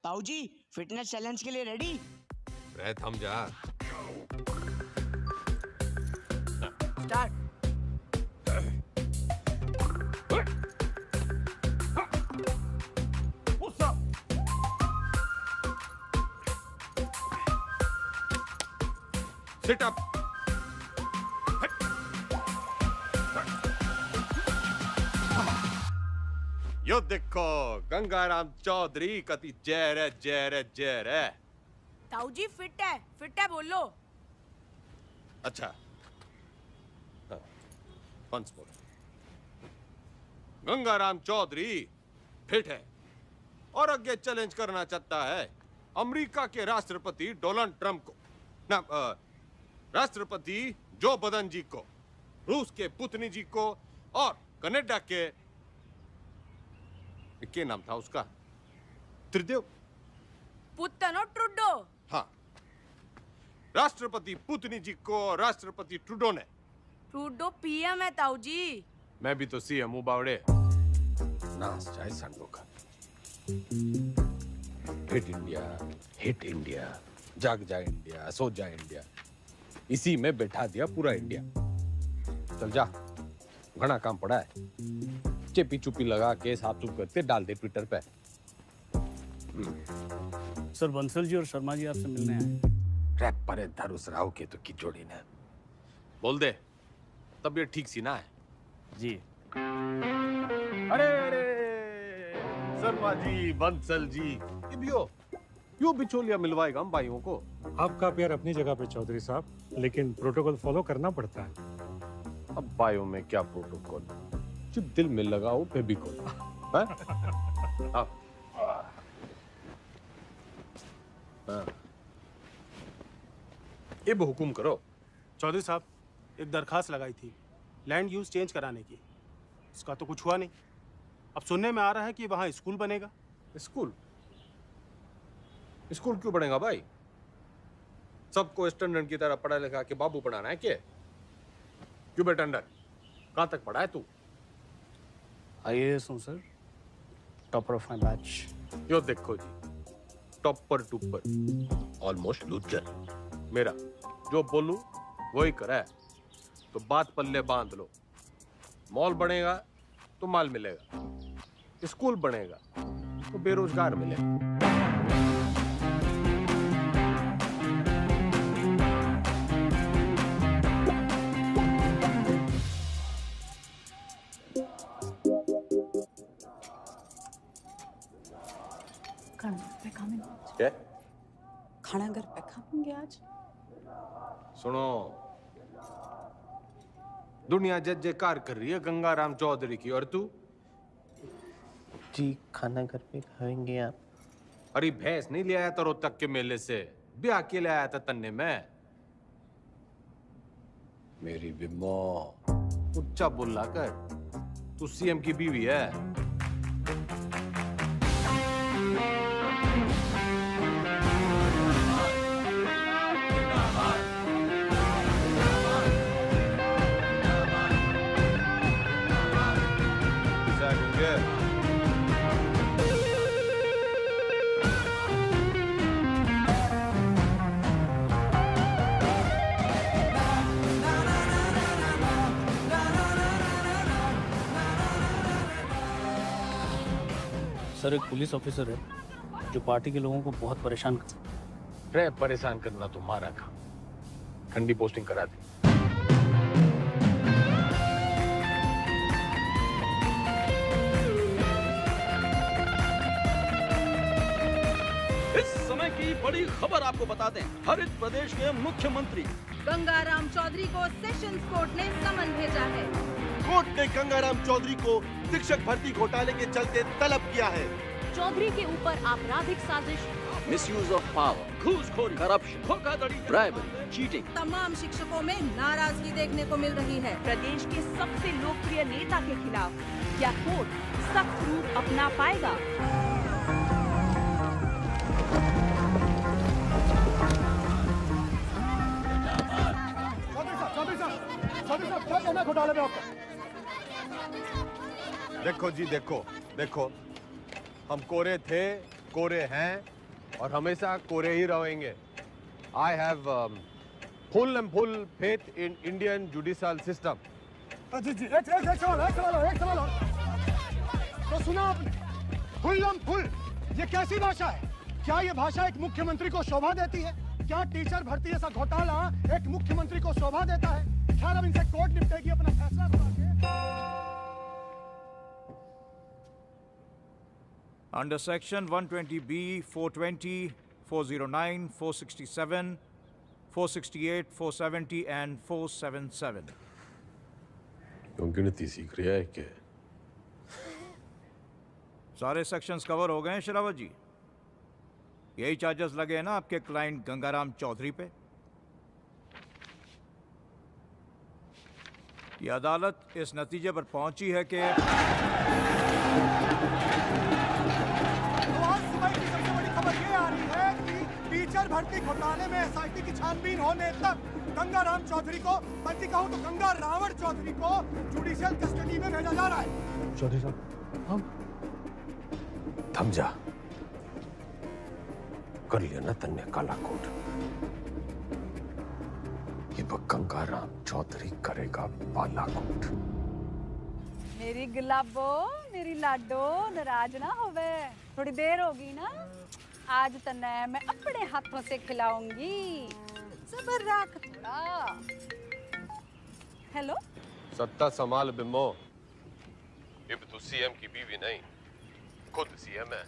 ताऊ जी fitness challenge के लिए रेडी? रह थम जा। स्टार्ट। Sit up. यो देखो गंगाराम चौधरी कति जहर है, जहर है, जहर है। ताऊ जी फिट है बोलो। अच्छा once more. Gangaram Chaudhary fit है और आगे चैलेंज करना चाहता है अमेरिका के राष्ट्रपति डोनाल्ड ट्रंप को, ना राष्ट्रपति जो बदन जी को, रूस के पुतिन जी को और कनाडा के क्या नाम था उसका, त्रिदेव पुतनो ट्रुडो। हाँ, राष्ट्रपति पुतिन जी को राष्ट्रपति ट्रुडो ने। ट्रुडो पीएम है ताऊ जी। मैं भी तो सीएम हूँ बावड़े। नाच जाए संडो का। हिट इंडिया, जाग जाए इंडिया, सो जाए इंडिया, इसी में बैठा दिया पूरा इंडिया। चल जा, घना काम पड़ा है। चेपी चुपी लगा के साफ सुफ करते डाल दे ट्विटर पे। सर बंसल जी और शर्मा जी आपसे मिलने आए। रैप पर धरुस राव के तो की जोड़ी ने। बोल दे, तबीयत ठीक सी ना है? जी। अरे शर्मा जी, बंसल जी, ये भी हो। यो बिचौलिया मिलवाएगा हम भाइयों को। आपका प्यार अपनी जगह पे चौधरी साहब, लेकिन प्रोटोकॉल फॉलो करना पड़ता है। अब भाइयों में क्या प्रोटोकॉल, जो दिल में लगाओ फेविकॉल। अब हुकुम करो। चौधरी साहब, एक दरखास्त लगाई थी लैंड यूज चेंज कराने की, इसका तो कुछ हुआ नहीं। अब सुनने में आ रहा है कि वहाँ स्कूल बनेगा। स्कूल? स्कूल क्यों बनेगा भाई? सबको स्टैंडर्ड की तरह पढ़ा लिखा के बाबू पढ़ाना है क्या? क्यों बेटा अंडर, कहाँ तक पढ़ा है तू? आईएएस हूँ sir, topper of my batch. यो देखो जी, टॉपर टूपर, ऑलमोस्ट लूजर। मेरा जो बोलूं वही करा है, तो बात पल्ले बांध लो। मॉल बनेगा तो माल मिलेगा, स्कूल बनेगा तो बेरोजगार मिलेगा। क्या? खाना घर पे खाएंगे आज। सुनो, दुनिया जय जयकार कर रही है गंगाराम चौधरी की, और तू? जी खाना घर पे खाएंगे आप। अरे भैंस नहीं ले आया था रोहतक के मेले से, ब्याह के ले आया था तन्ने में। मेरी बिम्मो, उच्चा बोला कर, तू सीएम की बीवी है। सर एक पुलिस ऑफिसर है जो पार्टी के लोगों को बहुत परेशान कर सकता है। रे परेशान करना तुम्हारा काम, ठंडी पोस्टिंग करा दी। इस समय की बड़ी खबर आपको बता दें, हरित प्रदेश के मुख्यमंत्री गंगाराम चौधरी को सेशंस कोर्ट ने समन भेजा है। कोर्ट ने गंगाराम चौधरी को शिक्षक भर्ती घोटाले के चलते तलब किया है। चौधरी के ऊपर आपराधिक साजिश, मिसयूज ऑफ पावर, घूसखोरी, करप्शन, धोखाधड़ी, ब्राइबरी, चीटिंग, तमाम शिक्षकों में नाराजगी देखने को मिल रही है। प्रदेश के सबसे लोकप्रिय नेता के खिलाफ क्या कोर्ट सख्त रूप अपना पाएगा? घोटाले में आपका देखो जी, देखो देखो, हम कोरे थे, कोरे हैं और हमेशा कोरे ही रहेंगे। I have full and full faith in Indian judicial system. जी जी, एक सवाल और। तो सुना आपने, फुल, ये कैसी भाषा है? क्या ये भाषा एक मुख्यमंत्री को शोभा देती है? क्या टीचर भर्ती जैसा घोटाला एक मुख्यमंत्री को शोभा देता है? खैर, अब इनसे कोर्ट निपटेगी अपना फैसला सुना के। Under Section 120B, 420, 409, 467, 468, 470 and 477. क्यों गिनती सीख रहा है क्या? सारे सेक्शंस कवर हो गए हैं शरावत जी। यही चार्जेस लगे हैं ना आपके क्लाइंट गंगाराम चौधरी पे? ये अदालत इस नतीजे पर पहुंची है कि खबर ये आ रही है कि टीचर भर्ती घोटाले में एसआईटी की छानबीन होने तक गंगाराम चौधरी को, बल्कि कहूं तो गंगा रावण चौधरी को जुडिशियल कस्टडी में भेजा जा रहा है। चौधरी साहब, हम थम जा। कर लिया ना तन्ने काला कोट। ये गंगाराम चौधरी करेगा बालाकोट। मेरी गुलाबो, मेरी लाडो, नाराज ना होवे। थोड़ी देर होगी ना, आज तने मैं अपने हाथों से खिलाऊंगी। सब्र रख थोड़ा। हेलो, सत्ता संभाल बिम्बो। ये तो सीएम की बीवी नहीं, खुद सीएम है।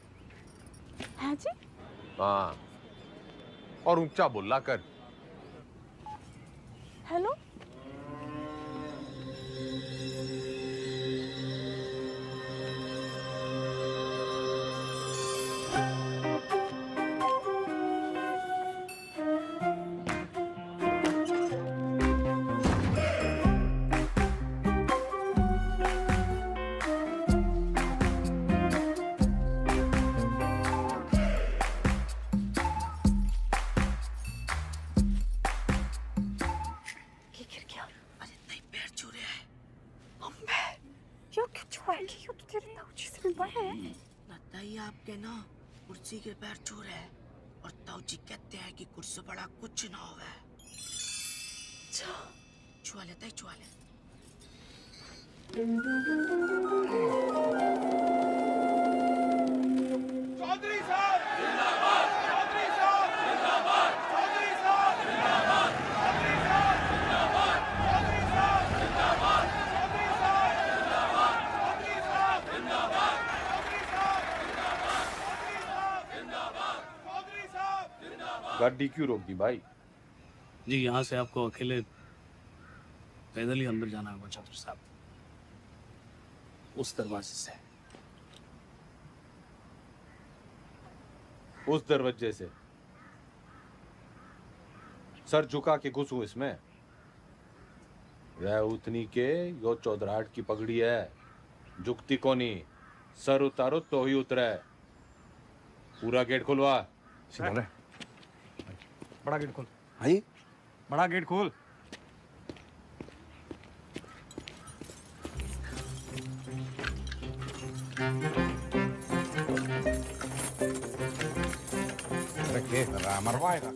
हाँ जी? हाँ, और ऊंचा बोला कर। हेलो, आपके ना कुर्सी के पैर छू रहे हैं और ताऊजी कहते हैं कि कुर्सी बड़ा कुछ ना होवे। छुआ लेता है, छुआ ले। चौधरी साहब जिंदाबाद, चौधरी साहब जिंदाबाद, चौधरी साहब जिंदाबाद, चौधरी साहब जिंदाबाद, चौधरी साहब जिंदाबाद, चौधरी साहब जिंदाबाद, चौधरी साहब जिंदाबाद, चौधरी साहब जिंदाबाद, चौधरी साहब जिंदाबाद। गाड़ी क्यों रोक दी भाई? जी, यहाँ से आपको अकेले पैदल ही अंदर जाना होगा चौधरी साहब, उस दरवाजे से। उस दरवाजे से? सर झुका के घुसूं इसमें? रह उतनी के यो चौधराहट की पगड़ी है, झुकती कोनी। सर उतारो तो ही उतरे। पूरा गेट खुलवा। बड़ा गेट खोल। हाँ जी, बड़ा गेट खोल। मरवाएगा।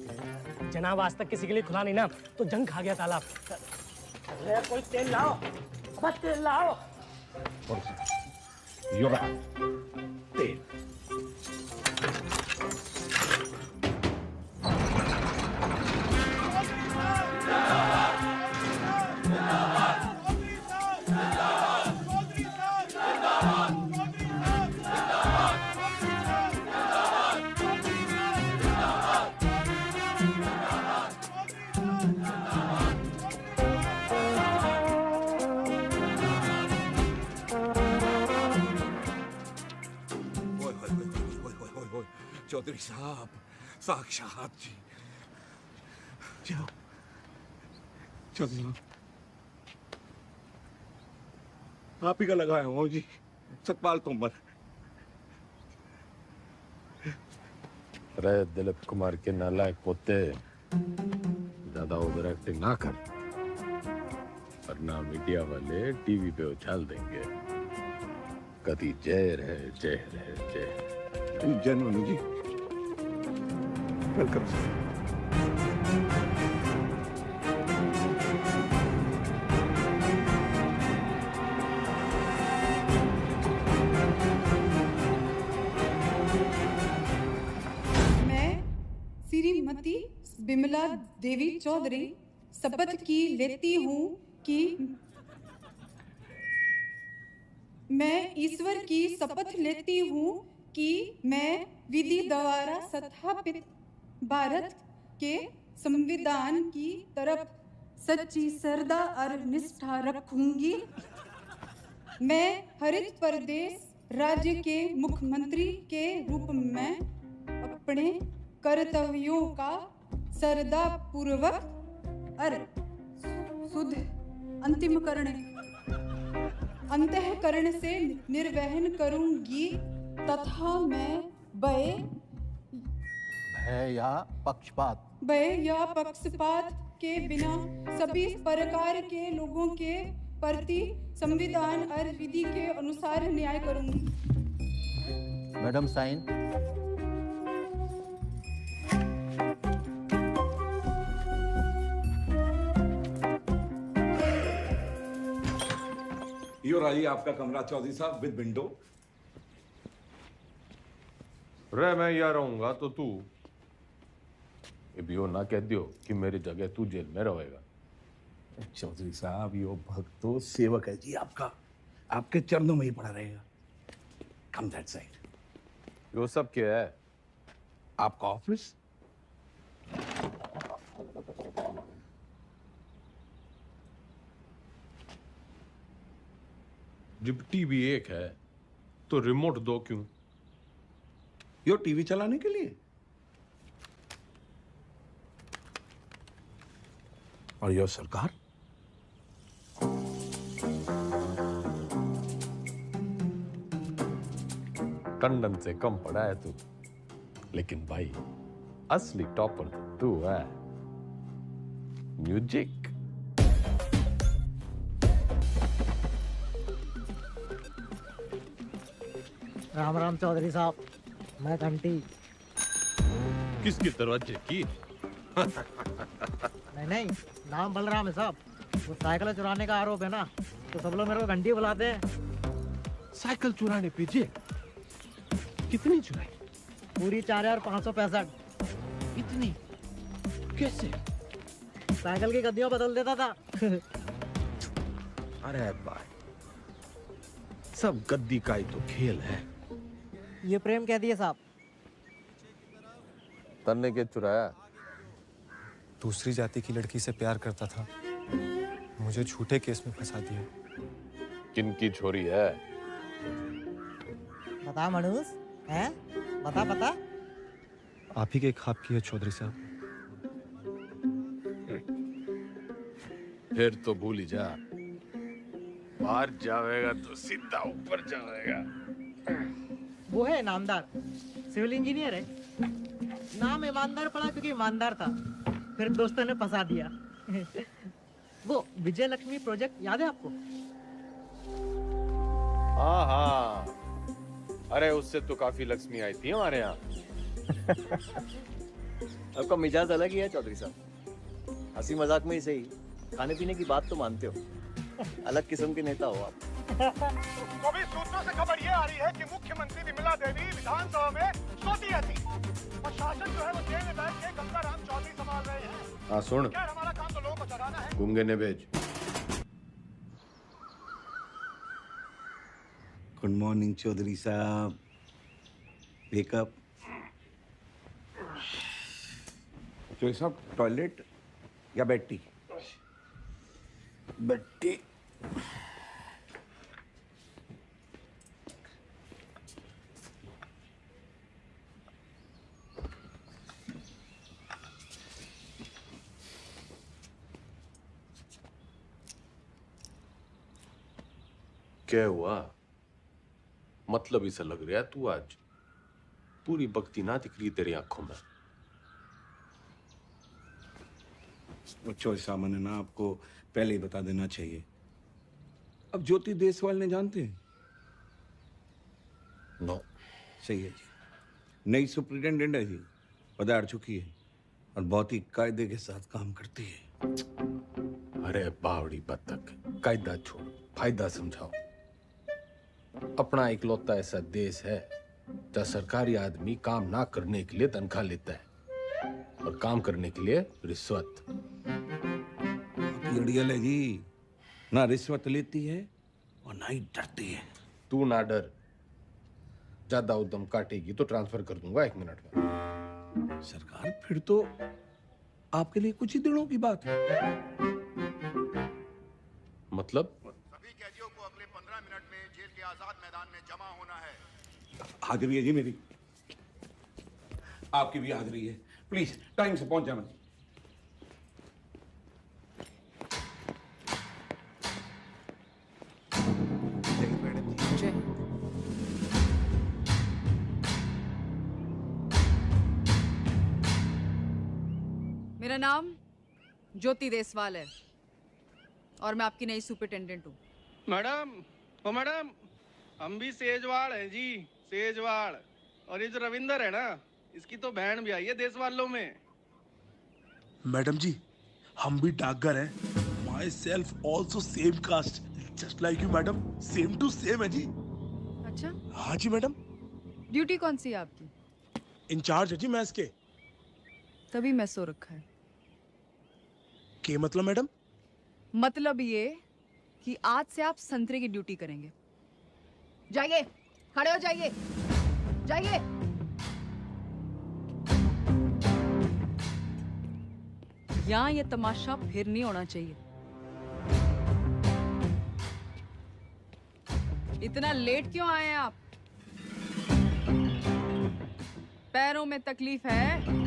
जनाब, आज तक किसी के लिए खुला नहीं ना, तो जंग खा गया तालाब। कोई तेल लाओ, बस तेल लाओ। तेल चौधरी साहब, साक्षात जी। जाओ चौधरी साहब, आप ही का लगाया हूँ जी, सतपाल तोमर। रहे दिलीप कुमार के नालायक पोते, ज्यादा ओवर एक्टिंग ना कर, वरना मीडिया वाले टीवी पे उछाल देंगे कभी जय रहे जय रहे जय। जनरल जी, वेलकम सर। मैं श्रीमती बिमला देवी चौधरी शपथ की लेती हूँ कि मैं ईश्वर की शपथ लेती हूँ कि मैं विधि द्वारा स्थापित भारत के संविधान की तरफ सच्ची श्रद्धा और निष्ठा रखूंगी। मैं हरित प्रदेश राज्य के मुख्यमंत्री के रूप में अपने कर्तव्यों का श्रद्धापूर्वक और शुद्ध अंतःकरण से निर्वहन करूंगी तथा मैं भय या पक्षपात के बिना सभी प्रकार के लोगों के प्रति संविधान और विधि के अनुसार न्याय करूंगी। Madam sign. यो रही आपका कमरा चौधरी साहब विद विंडो। रे मैं यहाँ रहूंगा तो तू ये भी ना कह दियो कि मेरी जगह तू जेल में रहेगा। चौधरी साहब यो भक्तो सेवक है जी आपका, आपके चरणों में ही पड़ा रहेगा। कम दैट साइड। यो सब क्या है? आपका ऑफिस। जब टीवी एक है तो रिमोट दो क्यों? यो टीवी चलाने के लिए। और यो सरकार। टंडन से कम पड़ा है तू, लेकिन भाई असली टॉपर तो तू है। म्यूजिक। राम राम चौधरी साहब, मैं घंटी। किसके दरवाजे की? नहीं, नाम बलराम है साहब। वो साइकिल चुराने का आरोप है ना, तो सब लोग मेरे को घंटी बुलाते हैं। साइकिल चुराने पे जेल? कितनी चुराई? पूरी 4565। इतनी? कैसे? साइकिल की गद्दियां बदल देता था। अरे भाई, सब गद्दी का ही तो खेल है। ये प्रेम कह दिए साहब। तन्ने के चुराया? दूसरी जाति की लड़की से प्यार करता था, मुझे झूठे केस में फंसा दिया। किनकी छोरी है? बता मनुष, हैं? बता। आप ही के ख्वाब की है चौधरी साहब। फिर तो भूल ही जा, बाहर जाएगा तो सीधा ऊपर जाएगा। वो है नामदार, सिविल इंजीनियर है। नाम ईमानदार पड़ा क्योंकि ईमानदार था, फिर दोस्तों ने फंसा दिया। वो विजय लक्ष्मी प्रोजेक्ट याद है आपको? हाँ, अरे उससे तो काफी लक्ष्मी आई थी हमारे यहाँ। आपका मिजाज अलग ही है चौधरी साहब, हंसी मजाक में ही सही, खाने पीने की बात तो मानते हो। अलग किस्म के नेता हो आप। तो अभी सूत्रों से खबर ये आ रही है कि मुख्यमंत्री विमला देवी विधानसभा में सोती रहती और शासन जो है वो जेल में बैठ के गंगाराम चौधरी संभाल रहे हैं। हाँ सुन, क्या हमारा काम तो लोगों को डराना है। गूंगे ने भेज। गुड मॉर्निंग चौधरी साहब। वेकअप। चौधरी साहब टॉयलेट या बेड टी? Bed tea. क्या हुआ? मतलब इसे लग रहा है तू आज पूरी भक्ति ना दिख रही तेरी आंखों में। चौधरी साहब ने ना आपको पहले ही बता देना चाहिए। अब ज्योति देसवाल ने जानते हैं? नो। सही है जी, नई सुप्रिंटेंडेंट है जी, पधार चुकी है और बहुत ही कायदे के साथ काम करती है। अरे बावड़ी बतख, कायदा छोड़, फायदा समझाओ। अपना इकलौता ऐसा देश है जहाँ सरकारी आदमी काम ना करने के लिए तनख्वाह लेता है और काम करने के लिए रिश्वत। लड़ियल है जी, ना रिश्वत लेती है और ना ही डरती है। तू ना डर, ज्यादा उद्यम काटेगी तो ट्रांसफर कर दूंगा 1 मिनट में। सरकार फिर तो आपके लिए कुछ ही दिनों की बात है। मतलब? सभी कैदियों को अगले 15 मिनट में जेल के आजाद मैदान में जमा होना है। हाजिरी है जी मेरी, आपकी भी हाजिरी है। प्लीज टाइम से पहुंच जाना। मेरा नाम ज्योति देसवाल है और मैं आपकी नई सुपरिटेंडेंट हूँ। मैडम, ओ मैडम, हम भी सेजवाड़ हैं जी, सेजवाड़। और ये जो रविंदर है ना, इसकी तो बहन भी आई है देश वालों में। मैडम जी, हम भी डाकघर हैं। Myself also same caste, just like you madam, same to same है जी। अच्छा? हाँ जी मैडम। ड्यूटी कौन सी है आपकी? इंचार्ज है जी मैस के। तभी मैं सो रखा है। के मतलब मैडम? मतलब ये कि आज से आप संतरे की ड्यूटी करेंगे। जाइए, खड़े हो जाइए, जाइए। यहाँ ये तमाशा फिर नहीं होना चाहिए। इतना लेट क्यों आए हैं आप? पैरों में तकलीफ है?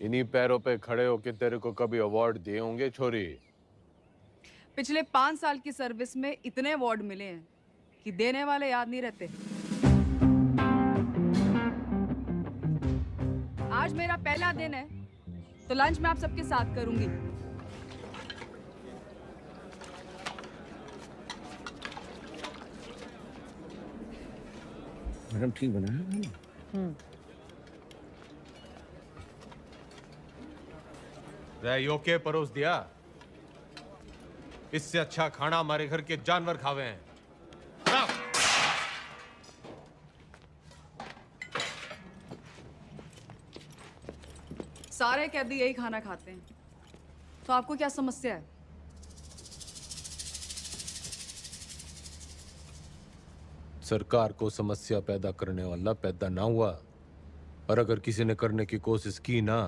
इन्हीं पैरों पे खड़े होके तेरे को कभी अवार्ड दिए होंगे छोरी? पिछले 5 साल की सर्विस में इतने अवार्ड मिले हैं कि देने वाले याद नहीं रहते। आज मेरा पहला दिन है तो लंच मैं आप सबके साथ करूंगी। मैडम ठीक बना है? योके परोस दिया। इससे अच्छा खाना हमारे घर के जानवर खावे हैं। सारे कैदी यही खाना खाते हैं, तो आपको क्या समस्या है? सरकार को समस्या पैदा करने वाला पैदा ना हुआ, और अगर किसी ने करने की कोशिश की ना,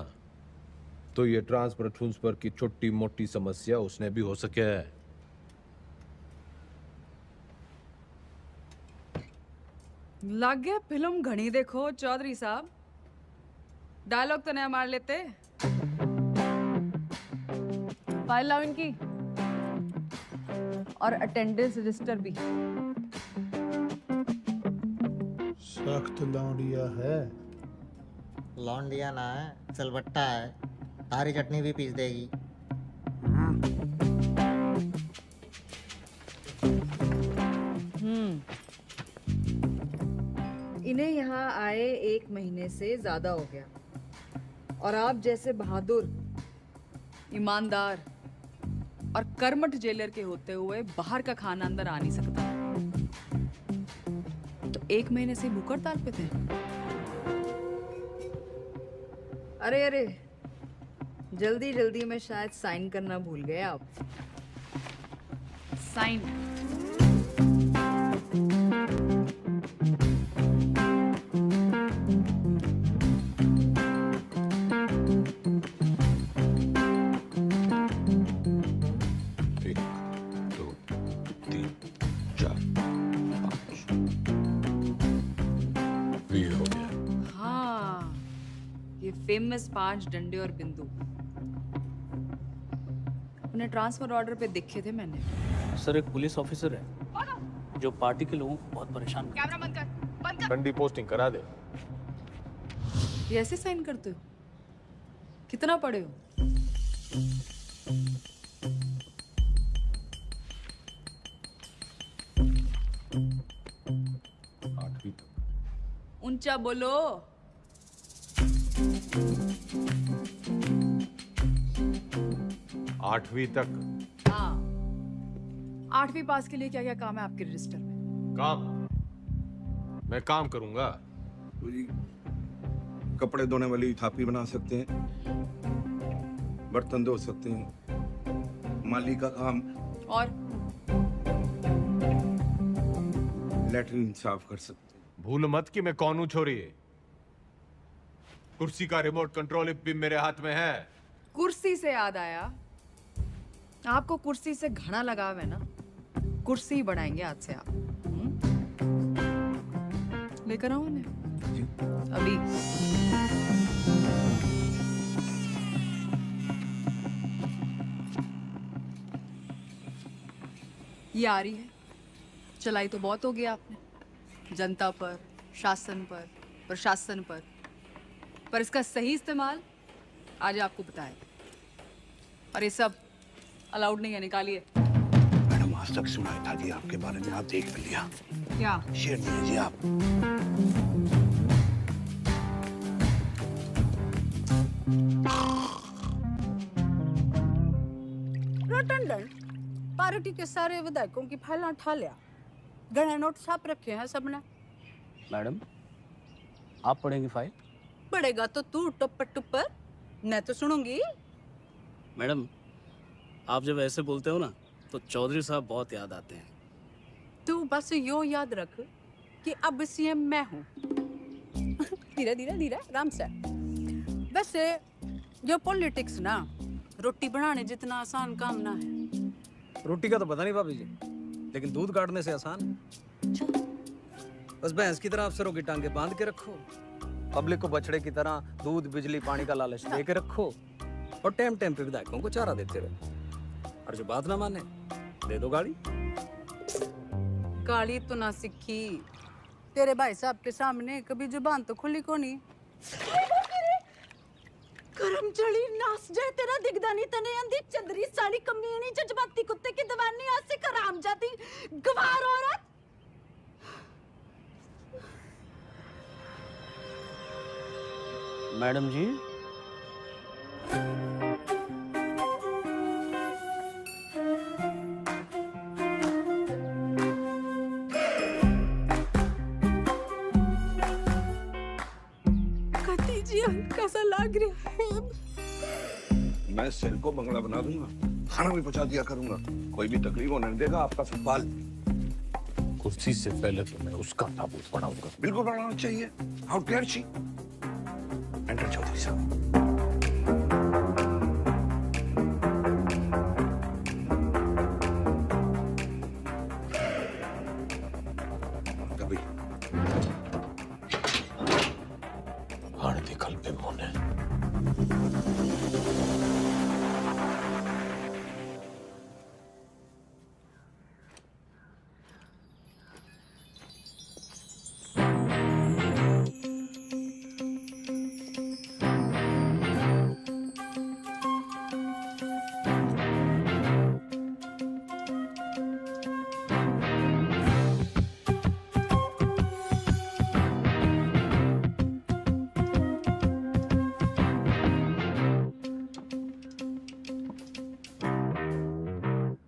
तो ये ट्रांसफर की छोटी मोटी समस्या उसने भी हो सके है। लग गया फिल्म घनी देखो चौधरी साहब। डायलॉग तो नया मार लेते। फाइल लाओ इनकी और अटेंडेंस रजिस्टर भी। सख्त लौंडिया है। लौंडिया ना है, चलबट्टा है। तारी चटनी भी पीस देगी। इन्हें यहाँ आए 1 महीने से ज्यादा हो गया और आप जैसे बहादुर, ईमानदार और कर्मठ जेलर के होते हुए बाहर का खाना अंदर आ नहीं सकता। तो 1 महीने से भूख हड़ताल पे थे। अरे अरे, जल्दी जल्दी में शायद साइन करना भूल गए आप। साइन। फेमस 5 डंडे और बिंदु उन्हें ट्रांसफर ऑर्डर पे दिखे थे मैंने। सर, एक पुलिस ऑफिसर है जो पार्टी के लोगों को बहुत परेशान करता है। कैमरा बंद कर, बंद कर। डंडी पोस्टिंग करा दे। ये ऐसे साइन करते हो? कितना पढ़े हो? ऊंचा बोलो। 8वीं तक। हाँ, 8वीं पास के लिए क्या क्या काम है आपके रजिस्टर में? काम? मैं काम करूंगा। जी, कपड़े धोने वाली थापी बना सकते हैं, बर्तन धो सकते हैं, माली का काम और लेटरिन साफ कर सकते हैं। भूल मत कि मैं कौन हूं छोरी। कुर्सी का रिमोट कंट्रोल भी मेरे हाथ में है। कुर्सी से याद आया, आपको कुर्सी से घना लगाव है ना, कुर्सी ही बनाएंगे आज से आप। लेकर आओ उन्हें अभी। ये आ रही है, चलाई तो बहुत हो गया आपने, जनता पर, शासन पर, प्रशासन पर इसका सही इस्तेमाल आज आपको बताएगा। और ये सब अलाउड नहीं है, निकालिए। मैडम, आज तक सुना था जी आपके बारे में, आप देख भी लिया। क्या? शेयर नहीं जी आप। टंडन, पार्टी के सारे विधायकों की फाइल उठा लिया, गणे नोट छाप रखे हैं सबने। मैडम, आप पढ़ेंगी फाइल? पढ़ेगा तो तू टुप्पर टुप्पर, मैं तो सुनूंगी। मैडम, आप जब ऐसे बोलते हो ना तो चौधरी साहब बहुत याद आते हैं। तू बस यो याद रख कि अब सीएम मैं हूँ। धीरे धीरे धीरे आराम से। वैसे जो पॉलिटिक्स ना रोटी बनाने जितना आसान काम ना है। रोटी का तो पता नहीं भाभी जी, लेकिन दूध काटने से आसान है। बस भैंस की तरह अफसरों की टांगे बांध के रखो, पब्लिक को बछड़े की तरह दूध बिजली पानी का लालच दे के रखो, और टाइम टाइम पे विधायकों को चारा देते रहो। और जो बात ना माने दे दो गाड़ी। गाली तो ना सीखी, तेरे भाई साहब के सामने कभी जुबान तो खुली को नहीं। करमचली नास जाए तेरा दिखदा नहीं तने अंधी चंदरी साली कमीनी जज्बाती कुत्ते की दीवानी ऐसे कराम जाती गवार औरत। मैडम जी, कैसा लग रहा है? मैं सेल को बंगला बना दूंगा, खाना भी पहुंचा दिया करूंगा, कोई भी तकलीफ होने नहीं देगा आपका सवाल। कुर्सी से पहले तो मैं उसका ताबूत बनाऊंगा। बिल्कुल बनाना चाहिए। How dare she. Enter Chaudhary साहब।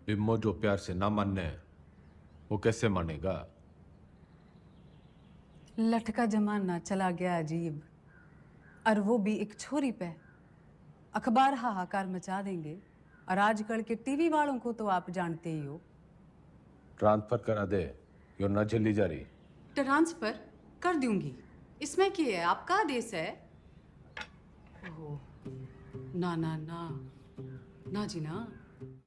बिम्मो जो प्यार से ना मानने वो कैसे मानेगा? लटका जमाना चला गया अजीब, और वो भी एक छोरी पे। अखबार हाहाकार मचा देंगे, और आजकल के टीवी वालों को तो आप जानते ही हो। ट्रांसफर करा दे, यो न जल्दी जा रही। ट्रांसफर कर दूंगी, इसमें क्या है, आपका आदेश है। ओह, ना ना ना ना जी ना,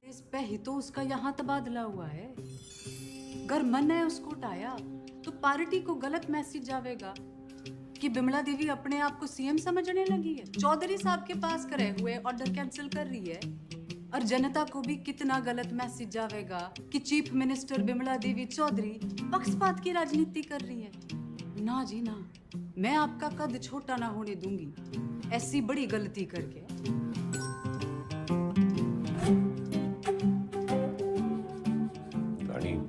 इस पे ही तो उसका यहाँ तबादला हुआ है। अगर मन है उसको उठाया तो पार्टी को गलत मैसेज जावेगा कि बिमला देवी अपने आप को सीएम समझने लगी है, चौधरी साहब के पास करे हुए ऑर्डर कैंसिल कर रही है। और जनता को भी कितना गलत मैसेज जावेगा कि चीफ मिनिस्टर बिमला देवी चौधरी पक्षपात की राजनीति कर रही है। ना जी ना, मैं आपका कद छोटा ना होने दूंगी ऐसी बड़ी गलती करके।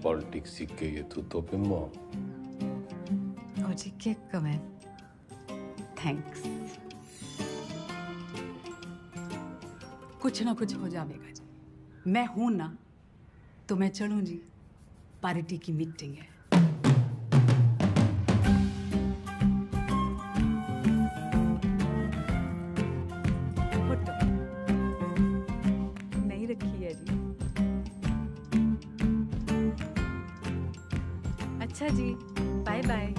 पॉलिटिक्स सीख के ये तू तो बिम्मो। ओ जी के कमें थैंक्स। कुछ ना कुछ हो जाएगा जी। मैं हूं ना तो मैं चलूं जी। पार्टी की मीटिंग है। फोटो नहीं रखी है जी। अच्छा जी, बाय बाय।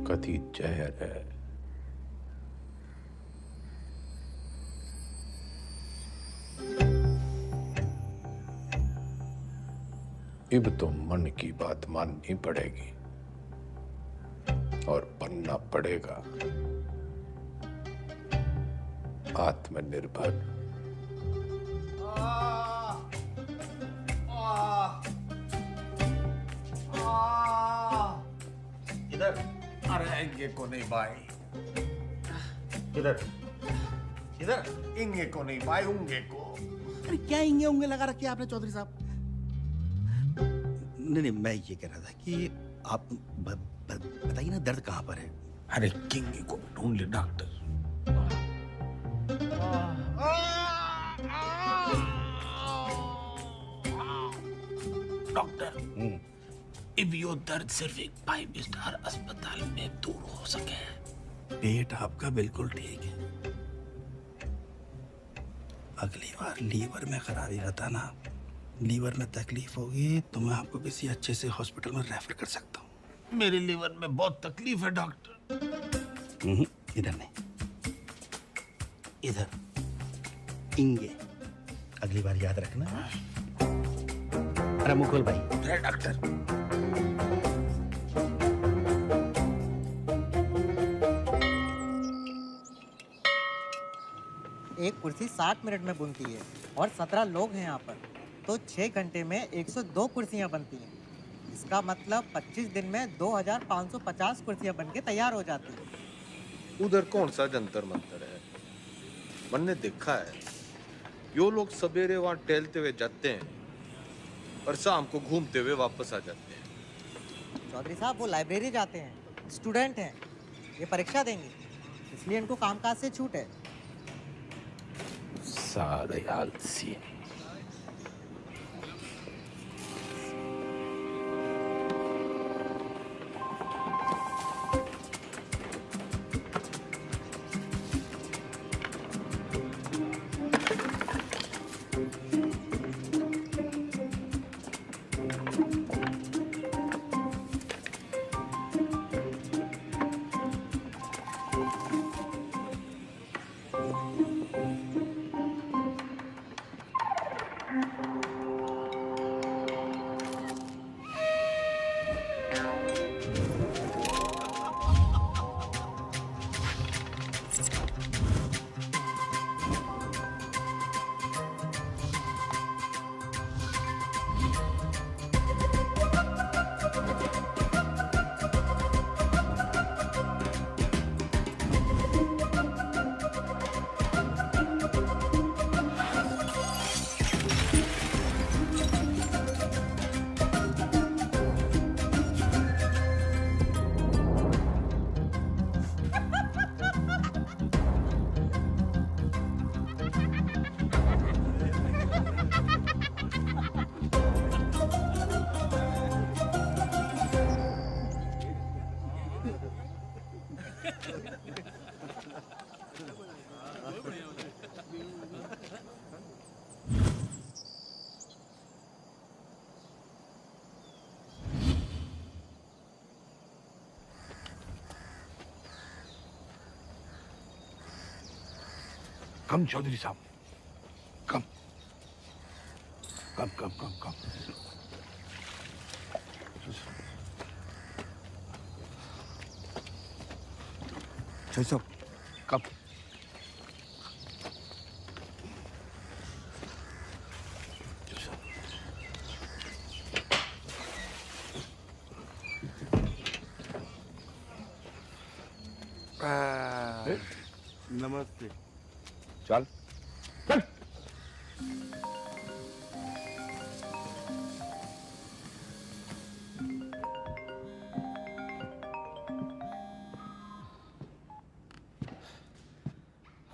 कथी जहर है। अब तो मन की बात माननी पड़ेगी और बनना पड़ेगा आत्मनिर्भर। इधर। अरे इंगे को नहीं भाई। इधर इधर। इंगे को नहीं भाई, उंगे को। अरे क्या इंगे उंगे लगा रखी है आपने चौधरी साहब? नहीं, मैं ये कह रहा था कि आप बताइए ना दर्द कहाँ पर है? अरे किंगे को ढूंढ ले डॉक्टर। डॉक्टर, अब यो दर्द सिर्फ एक 5 स्टार अस्पताल में दूर हो सके। पेट आपका बिल्कुल ठीक है। अगली बार लीवर में खराबी बताना। लीवर में तकलीफ होगी तो मैं आपको किसी अच्छे से हॉस्पिटल में रेफर कर सकता हूँ। मेरे लीवर में बहुत तकलीफ है डॉक्टर। इधर नहीं, इधर। इंगे। अगली बार याद रखना। अरे मुकुल भाई। अरे डॉक्टर। एक कुर्सी 60 मिनट में बनती है और 17 लोग हैं यहाँ पर, तो 6 घंटे में 102 कुर्सियाँ बनती हैं। इसका मतलब 25 दिन में 2550 कुर्सियाँ बन के तैयार हो जाती हैं। उधर कौन सा जंतर मंतर है? मैंने देखा है यो लोग सवेरे वहां टहलते हुए जाते हैं और शाम को घूमते हुए वापस आ जाते हैं। चौधरी साहब वो लाइब्रेरी जाते हैं, स्टूडेंट हैं, ये परीक्षा देंगे, इसलिए इनको कामकाज से छूट है। सारे आलसी। कम चौधरी साहब, कम कम कम कम कम। चौधरी साहब, कम। नमस्ते। चल चल।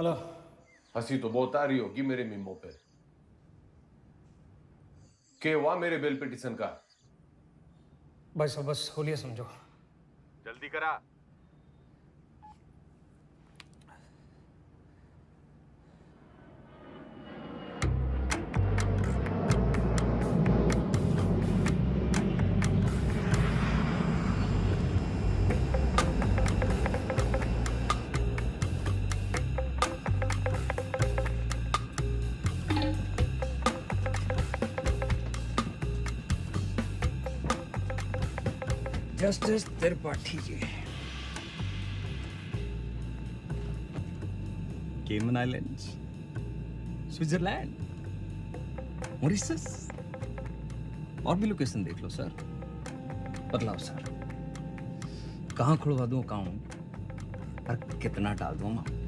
हेलो। हंसी तो बहुत आ रही होगी मेरे मीमो पे। क्या हुआ मेरे बेल पिटीशन का? भाई साहब बस होलिया समझो। जल्दी करा। जस्टिस त्रिपाठी जी, केमन आइलैंड्स, स्विट्जरलैंड, मॉरिशस और भी लोकेशन देख लो सर। बतलाओ सर, कहाँ खुलवा दूं अकाउंट और कितना डाल दूं amount?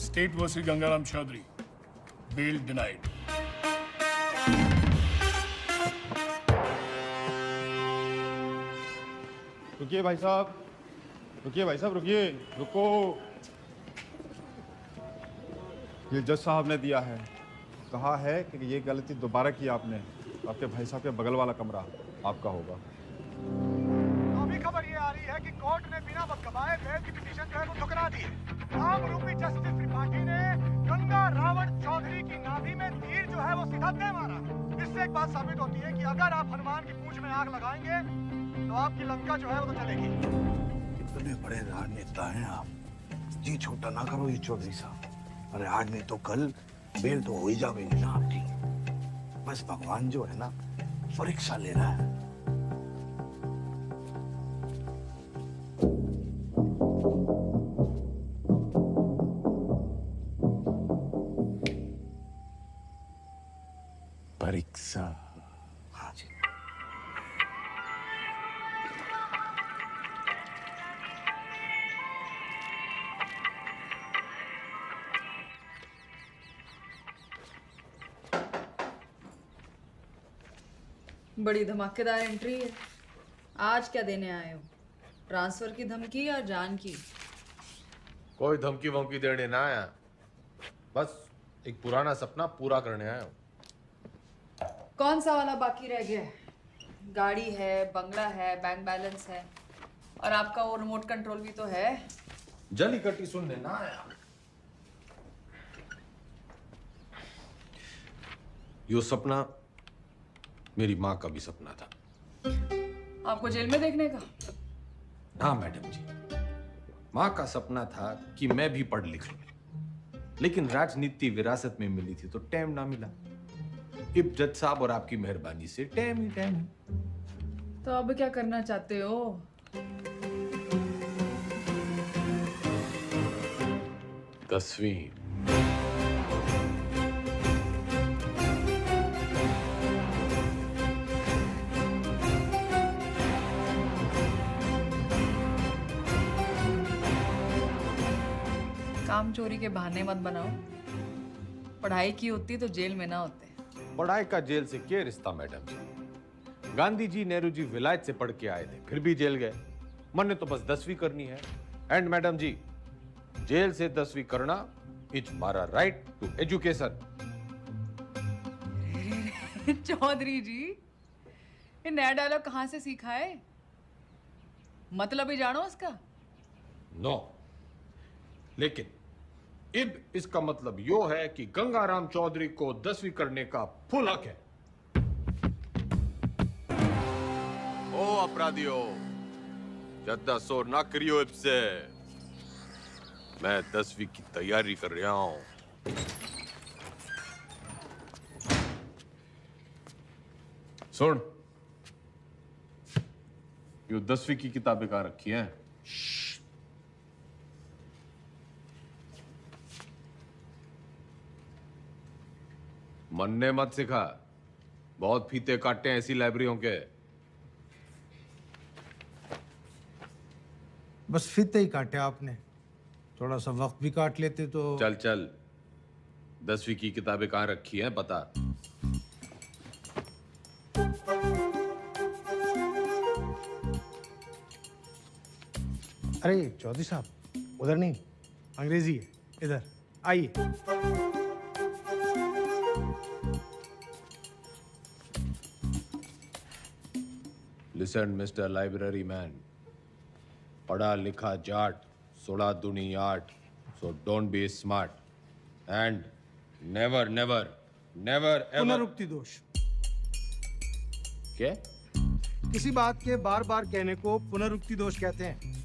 State versus Gangaram Chaudhary. Bail denied. रुकिए भाई साहब, रुकिए भाई साहब, रुकिए, रुको। ये जज साहब ने दिया है, कहा है कि ये गलती दोबारा की आपने, आपके भाई साहब के बगल वाला कमरा आपका होगा। अभी खबर ये आ रही है कि कोर्ट ने बिना वक्त गवाए बेल की पिटीशन जो है वो ठुकरा दी है। आरोपी जस्टिस त्रिपाठी ने गंगा रावण चौधरी की नाभि में तीर जो है वो सीधा दे मारा। इससे एक बात साबित होती है कि अगर आप हनुमान की पूंछ में आग लगाएंगे तो आपकी लंका जो है वो तो चलेगी। इतने बड़े राजनेता हैं आप, जी छोटा ना करो ये चौधरी साहब। अरे आज नहीं तो कल बेल तो हो ही जाएगी ना आपकी। बस भगवान जो है ना परीक्षा ले रहा है। परीक्षा। हाँ जी। बड़ी धमाकेदार एंट्री है। आज क्या देने आए हो? ट्रांसफर की धमकी या जान की? कोई धमकी वमकी देने ना आया, बस एक पुराना सपना पूरा करने आया हूँ। कौन सा वाला बाकी रह गया है? गाड़ी है, बंगला है, बैंक बैलेंस है और आपका वो रिमोट कंट्रोल भी तो है। जली कटी सुनने ना आया। यो सपना मेरी माँ का भी सपना था। आपको जेल में देखने का? हाँ मैडम जी, माँ का सपना था कि मैं भी पढ़ लिख लूं, लेकिन राजनीति विरासत में मिली थी तो टाइम ना मिला। इब जज साहब और आपकी मेहरबानी से टाइम ही टाइम। तो अब क्या करना चाहते हो? तस्वीर। काम चोरी के बहाने मत बनाओ। पढ़ाई की होती तो जेल में ना होते। पढ़ाई का जेल से क्या रिश्ता मैडम जी? गांधी जी, नेहरू जी विलायत से पढ़ के आए थे, फिर भी जेल गए। मन ने तो बस 10वीं करनी है। एंड मैडम जी, जेल से 10वीं करना इट्स हमारा राइट टू एजुकेशन। चौधरी जी, ये नया डायलॉग कहाँ से सीखा है? मतलब ही जानो इसका? नो, लेकिन इब इसका मतलब यो है कि गंगाराम चौधरी को 10वीं करने का फुल हक है। ओ अपराधियों, ज्यादा शोर ना करियो इब से। मैं 10वीं की तैयारी कर रहा हूं। सुन, यो 10वीं की किताबें कहाँ रखी हैं? मन ने मत सिखा, बहुत फीते काटते हैं ऐसी लाइब्रेरियों के। बस फीते ही काटे आपने, थोड़ा सा वक्त भी काट लेते तो। चल चल, 10वीं की किताबें कहाँ रखी हैं बता। अरे चौधरी साहब, उधर नहीं, अंग्रेजी है, इधर आइए। लिसन मिस्टर लाइब्रेरी मैन, पढ़ा लिखा जाट, सोलह दुनी आठ, so don't be smart and never never never ever. पुनरुक्ति दोष। क्या? किसी बात के बार बार कहने को पुनरुक्ति दोष कहते हैं।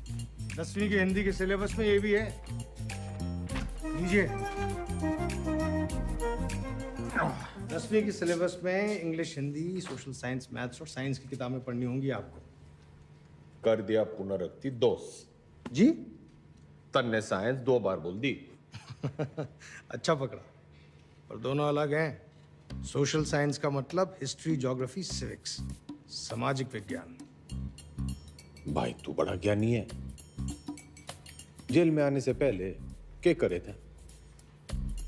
10वीं के हिंदी के सिलेबस में ये भी है, लीजिए। 10वीं के सिलेबस में English, Hindi, social science, maths और साइंस की किताबें पढ़नी होंगी आपको। कर दिया पुनरुक्ति दोष जी। तन्ने साइंस 2 बार बोल दी। अच्छा पकड़ा, पर दोनों अलग हैं। सोशल साइंस का मतलब हिस्ट्री, ज्योग्राफी, सिविक्स, सामाजिक विज्ञान। भाई तू बड़ा ज्ञानी है। जेल में आने से पहले क्या करे थे?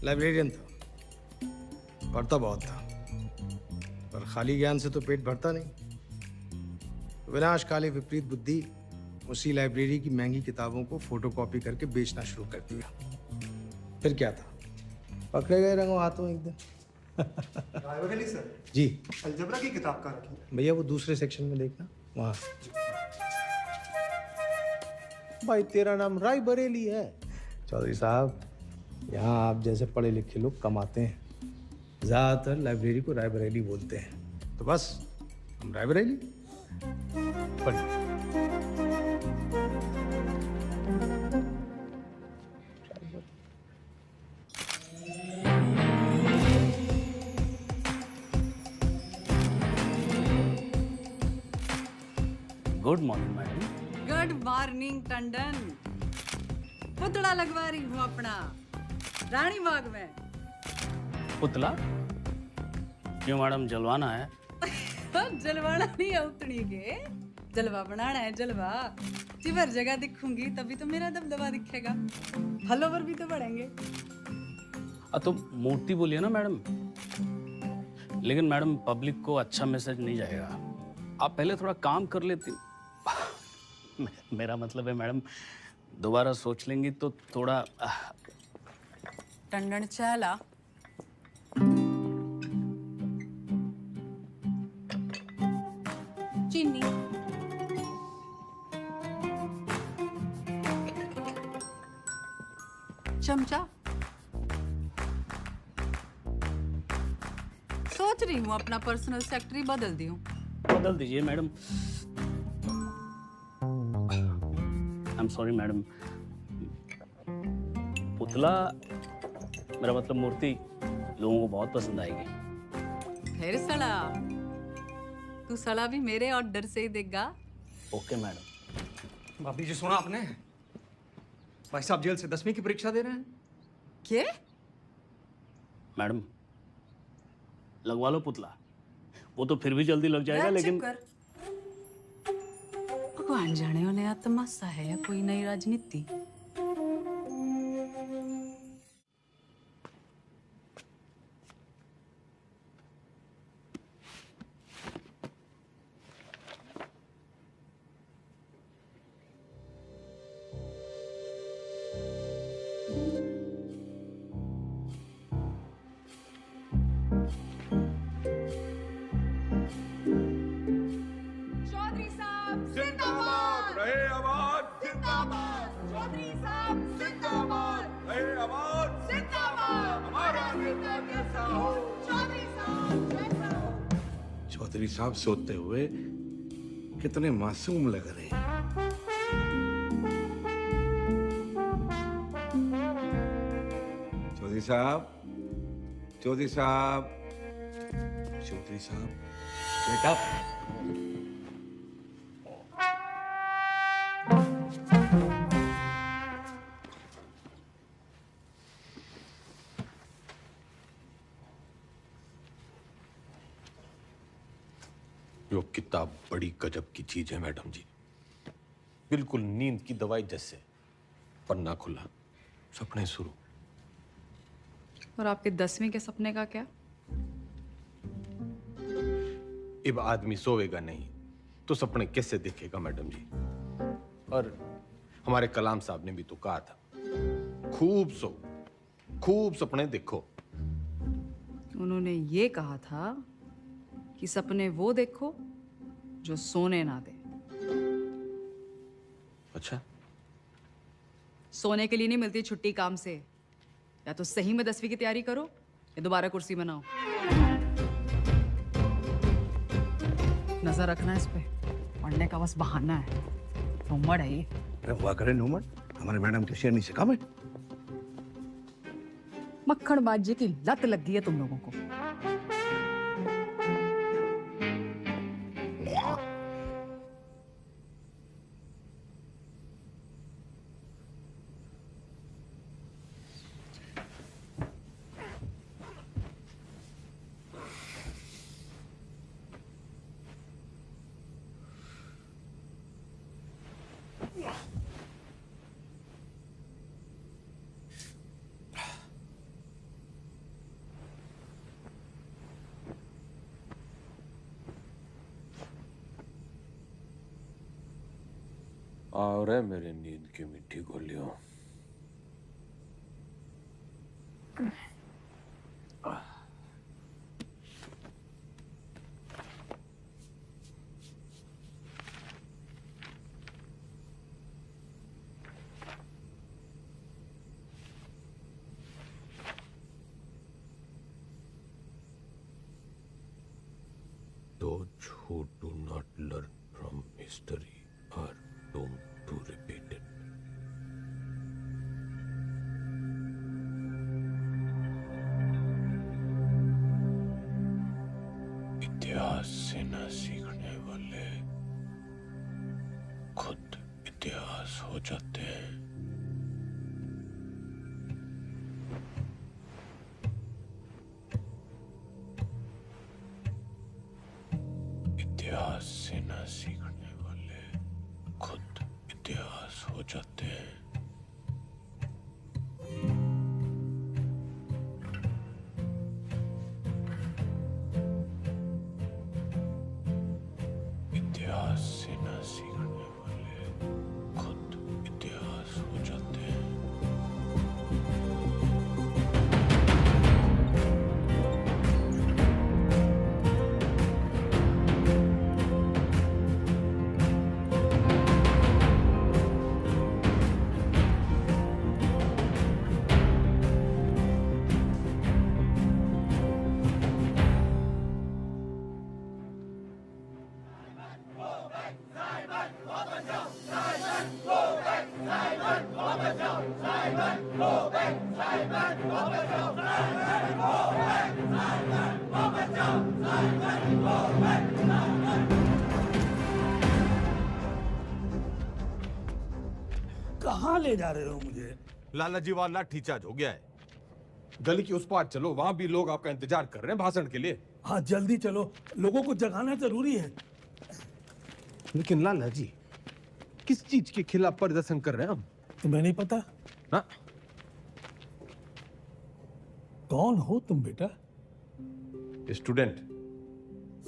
लाइब्रेरियन था, पढ़ता बहुत था, पर खाली ज्ञान से तो पेट भरता नहीं। विनाशकाली विपरीत बुद्धि उसी लाइब्रेरी की महंगी किताबों को फोटोकॉपी करके बेचना शुरू कर दिया। फिर क्या था, पकड़े गए रंगों हाथों एक दिन। रायबरेली सर जी। अलजबरा की किताब कहाँ रखी? भैया वो दूसरे सेक्शन में देखना, वहाँ। भाई तेरा नाम राय बरेली है? चौधरी साहब, यहाँ आप जैसे पढ़े लिखे लोग कम आते हैं। ज़्यादातर लाइब्रेरी को रायबरेली बोलते हैं, तो बस हम रायबरेली। पढ़िए। Good morning madam. Good morning Tandon. पुतला लगवा रही हूँ अपना रानी बाग में। पुतला? क्यों मैडम, जलवाना है? जलवाना नहीं है, उतनी के जलवा बनाना है। जलवा जिवर जगह दिखूंगी तभी तो मेरा दबदबा दिखेगा, फॉलोवर भी तो बढ़ेंगे। तो मूर्ति बोलिए ना मैडम। लेकिन मैडम पब्लिक को अच्छा मैसेज नहीं जाएगा। आप पहले थोड़ा काम कर लेती। मेरा मतलब है मैडम, दोबारा सोच लेंगी तो थोड़ा। टंडन चाला चीनी चमचा। सोच रही हूँ अपना पर्सनल सेक्रेटरी बदल दी हूँ। बदल दीजिए madam. I am sorry madam. पुतला, मेरा मतलब मूर्ति, लोगों को बहुत पसंद आएगी। फिर सड़ा, तू सड़ा भी मेरे ऑर्डर से ही देगा। Okay madam. भाभी जी सुना आपने? भाई साहब जेल से 10वीं की परीक्षा दे रहे हैं। क्या? मैडम लगवा लो पुतला, वो तो फिर भी जल्दी लग जाएगा। लेकिन भगवान जाने नया तमाशा है या कोई नई राजनीति। चौधरी साहब सोते हुए कितने मासूम लग रहे हैं। चौधरी साहब, चौधरी साहब, चौधरी साहब, बेटा। यो किताब बड़ी गजब की चीज है मैडम जी, बिल्कुल नींद की दवाई जैसे। पन्ना खुला, सपने शुरू। और आपके 10वीं के सपने का क्या? अब आदमी सोएगा नहीं तो सपने कैसे देखेगा मैडम जी। और हमारे कलाम साहब ने भी तो कहा था, खूब सो, खूब सपने देखो। उन्होंने ये कहा था कि सपने वो देखो जो सोने ना दे। अच्छा, सोने के लिए नहीं मिलती छुट्टी काम से। या तो सही में 10वीं की तैयारी करो या दोबारा कुर्सी बनाओ। नजर रखना इस पे, पढ़ने का बस बहाना है। नूमड़ है ये। अरे हुआ करे नूमड़, हमारे मैडम के शेरनी से कम है। मक्खन बाजी की लत लग गई है तुम लोगों को। और है मेरे नींद की मिट्टी गोलियों। Those who do not learn from history are doomed to repeat it. इतिहास से न सीखने वाले खुद इतिहास हो जाते हैं। इतिहास से न सीखने वाले खुद इतिहास हो जाते हैं। इतिहास से न सीखने वाले खुद इतिहास हो जाते हैं। कहाँ ले जा रहे हो मुझे? लाला जी वाला लाठीचार्ज हो गया है। गली की उस पार चलो, वहां भी लोग आपका इंतजार कर रहे हैं भाषण के लिए। हाँ जल्दी चलो, लोगों को जगाना जरूरी है। लेकिन लाला जी, किस चीज के खिलाफ प्रदर्शन कर रहे हैं हम? तुम्हें नहीं पता? ना? कौन हो तुम बेटा? स्टूडेंट।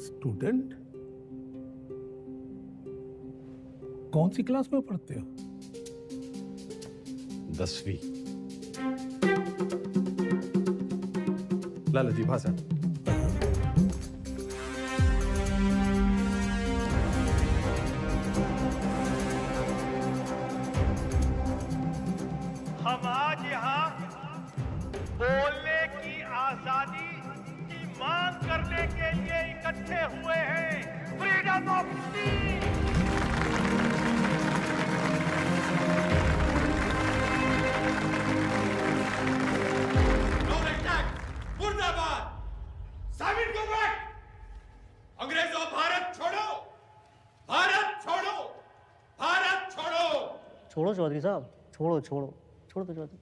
स्टूडेंट? कौन सी क्लास में पढ़ते हो? 10वीं। लाला जी भाषण। हम आज यहाँ बोलने की आजादी की मांग करने के लिए इकट्ठे हुए हैं। Freedom of speech. मुर्दाबाद। साबित को बैक। अंग्रेजों, भारत छोड़ो, भारत छोड़ो, भारत छोड़ो। छोड़ो चौधरी साहब, छोड़ो छोड़ो छोड़ो तो Chaudhary.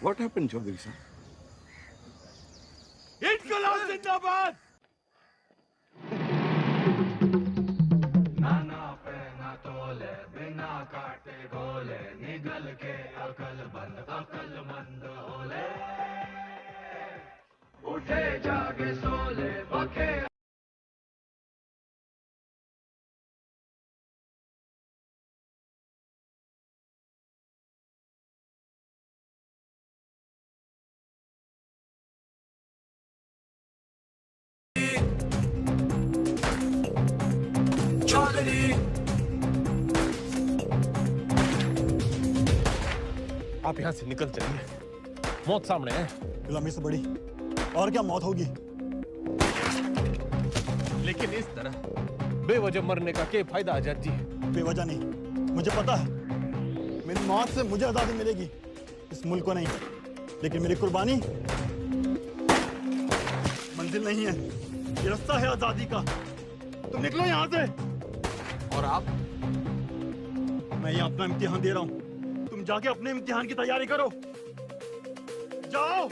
What happened, Chaudhary sir? इनकलाब जिंदाबाद। नाना पे ना तोले बिना काटे गोले निगल के अकलमंद होले उठे जागे सोले बखे आप यहाँ से निकल चलिए, मौत सामने है। गुलामी से बड़ी और क्या मौत होगी। लेकिन इस तरह बेवजह मरने का क्या फायदा आजाद जी? बेवजह नहीं, मुझे पता है मेरी मौत से मुझे आजादी मिलेगी, इस मुल्क को नहीं। लेकिन मेरी कुर्बानी मंजिल नहीं है, ये रास्ता है आजादी का। तुम निकलो यहाँ से। और आप? मैं यहाँ अपना इम्तिहान दे रहा हूँ, तुम जाके अपने इम्तिहान की तैयारी करो। जाओ।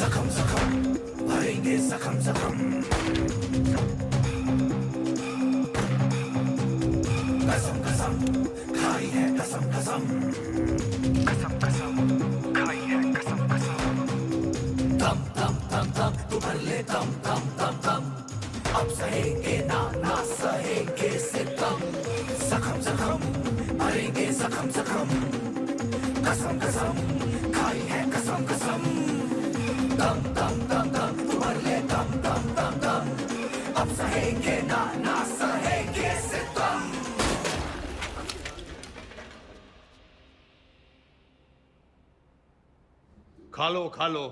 जख्म जख्म भरेंगे जख्म जख्म कसम कसम खाई है कसम कसम कसम कसम खाई है कसम कसम दम दम दम दम तू भर ले दम दम दम दम अब सहेंगे ना सहेंगे सितम जख्म जख्म भरेंगे जख्म जख्म कसम कसम खाई है कसम कसम दम दम दम दम तू भर ले दम दम दम दम अब सहेंगे ना सहेंगे सितम। खा लो,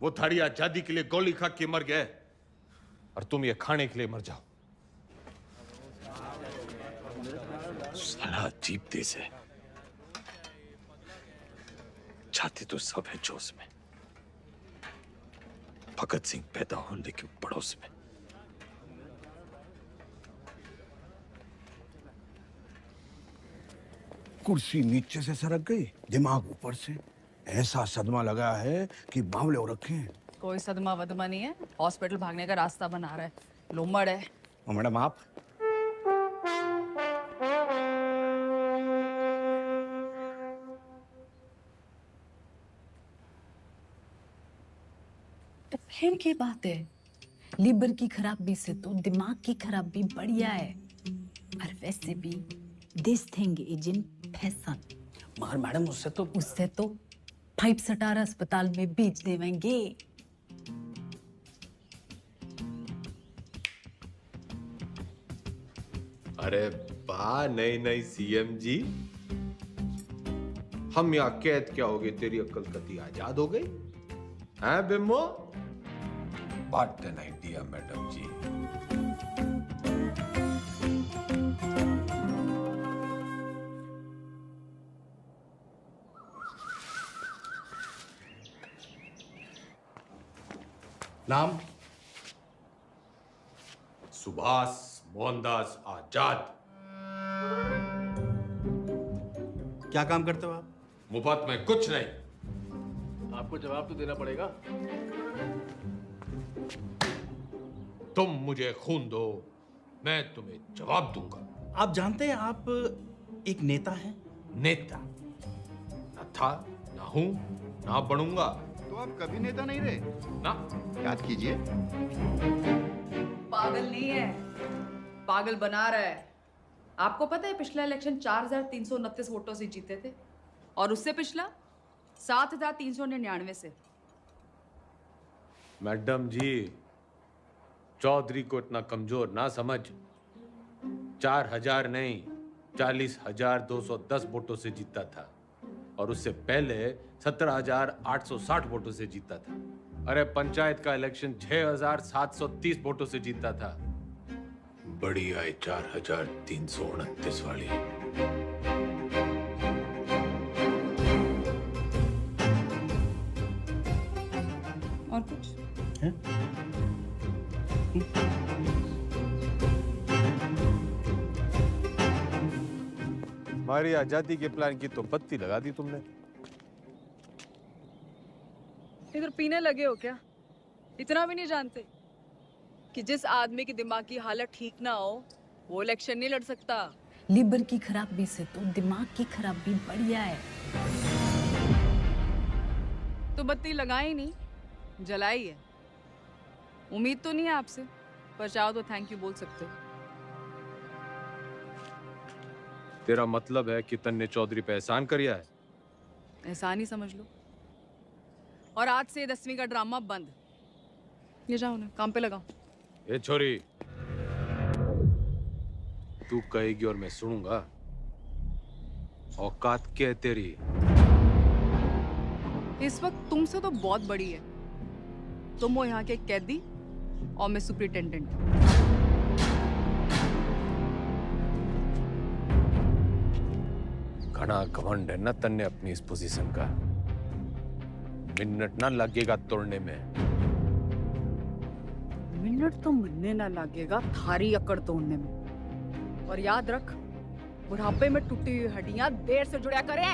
वो थारी आजादी के लिए गोली खा के मर गए और तुम ये खाने के लिए मर जाओ। साला अजीब देश है, छाती तो सब है जोश में। भगत सिंह पैदा हो लेकिन पड़ोस में। कुर्सी नीचे से सरक गई, दिमाग ऊपर से। ऐसा सदमा लगा है कि बावले हो रखे हैं। कोई सदमा वदमा नहीं है, हॉस्पिटल भागने का रास्ता बना रहा है, लोमड़ है। और मैडम आप? तो फिर क्या बात है, लीवर की खराबी से तो दिमाग की खराबी बढ़िया है। और वैसे भी this thing is in fashion. मगर मैडम उससे तो 5 स्टार अस्पताल में बेच देवेंगे। अरे वाह, नहीं सीएम जी, हम यहाँ कैद क्या हो गए, तेरी अक्ल कती आजाद हो गई हैं बिम्बो? व्हाट एन आइडिया मैडम जी। नाम? सुभाष मोहनदास आजाद। क्या काम करते हो आप? मुफ्त में कुछ नहीं। आपको जवाब तो देना पड़ेगा। तुम मुझे खून दो, मैं तुम्हें जवाब दूंगा। आप जानते हैं आप एक नेता हैं? नेता न था, ना हूं, ना बनूंगा। तो आप कभी नेता नहीं रहे ना? याद कीजिए। पागल नहीं है, पागल बना रहा है। आपको पता है पिछला इलेक्शन 4329 वोटों से जीते थे और उससे पिछला 7399 से। मैडम जी, चौधरी को इतना कमजोर ना समझ। 4000 नहीं 40,210 वोटों से जीता था और उससे पहले 17,860 वोटों से जीता था। अरे पंचायत का इलेक्शन 6,730 वोटों से जीता था। बड़ी आई 4,329 वाली। और कुछ? हमारी आजादी के प्लान की तो बत्ती लगा दी तुमने। इधर पीने लगे हो क्या? इतना भी नहीं जानते कि जिस आदमी की दिमाग की हालत ठीक ना हो वो इलेक्शन नहीं लड़ सकता। लीवर की खराबी से तो दिमाग की खराबी बढ़िया है। तो बत्ती लगाई नहीं, जलाई है। उम्मीद तो नहीं है आपसे, पर चाहो तो थैंक यू बोल सकते हो। तेरा मतलब है कि तन्ने चौधरी पे एहसान करिया है? एहसान ही समझ लो। और आज से 10वीं का ड्रामा बंद। ये जाओ ना, काम पे लगाओ। ए छोरी, तू कहेगी और मैं सुनूंगा। औकात क्या है तेरी? इस वक्त तुमसे तो बहुत बड़ी है। तुम हो यहाँ के कैदी और मैं सुपरिटेंडेंट। घना घमंड है ना तन्ने अपनी इस पोजीशन का। मिनट ना लगेगा तोड़ने में। मिनट तो मरने ना लगेगा थारी अकड़ तोड़ने में। और याद रख, बुढ़ापे में टूटी हुई हड्डियां देर से जुड़ा करे।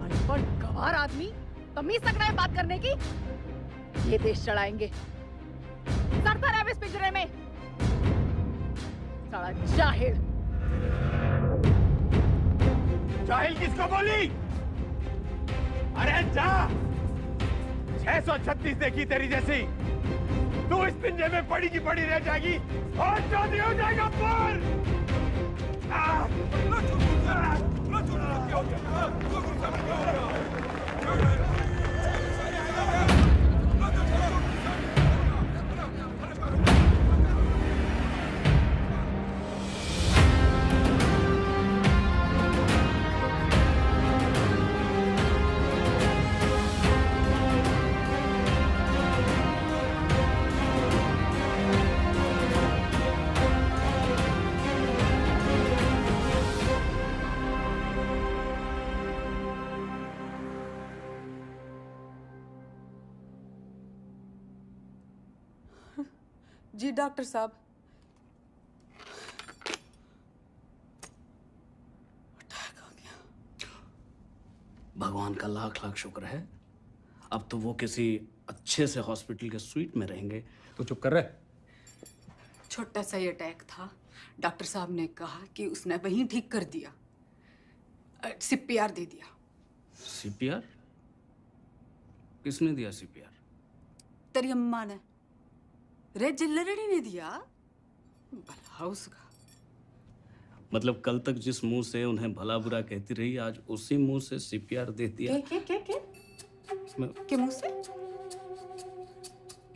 अनपढ़ गवार आदमी तमीज तक नहीं बात करने की। ये देश चढ़ाएंगे। सड़ता रहे इस पिंजरे में। साला जाहिल। जाहिल किसको बोली? अरे जा! 636 देखी तेरी जैसी। तू इस पिंजरे में पड़ी की पड़ी रह जाएगी और चौधरी हो जाएगा पर। जी डॉक्टर साहब। भगवान का लाख लाख शुक्र है, अब तो वो किसी अच्छे से हॉस्पिटल के स्वीट में रहेंगे। तो चुप कर रहे। छोटा सा ही अटैक था। डॉक्टर साहब ने कहा कि उसने वहीं ठीक कर दिया। CPR दे दिया। CPR? किसने दिया CPR? तेरी अम्मा ने। रे जिल्लरड़ी ने दिया। भला उसका। मतलब कल तक जिस मुंह से उन्हें भला बुरा कहती रही, आज उसी मुंह से CPR दे दिया। क्या के मुंह से?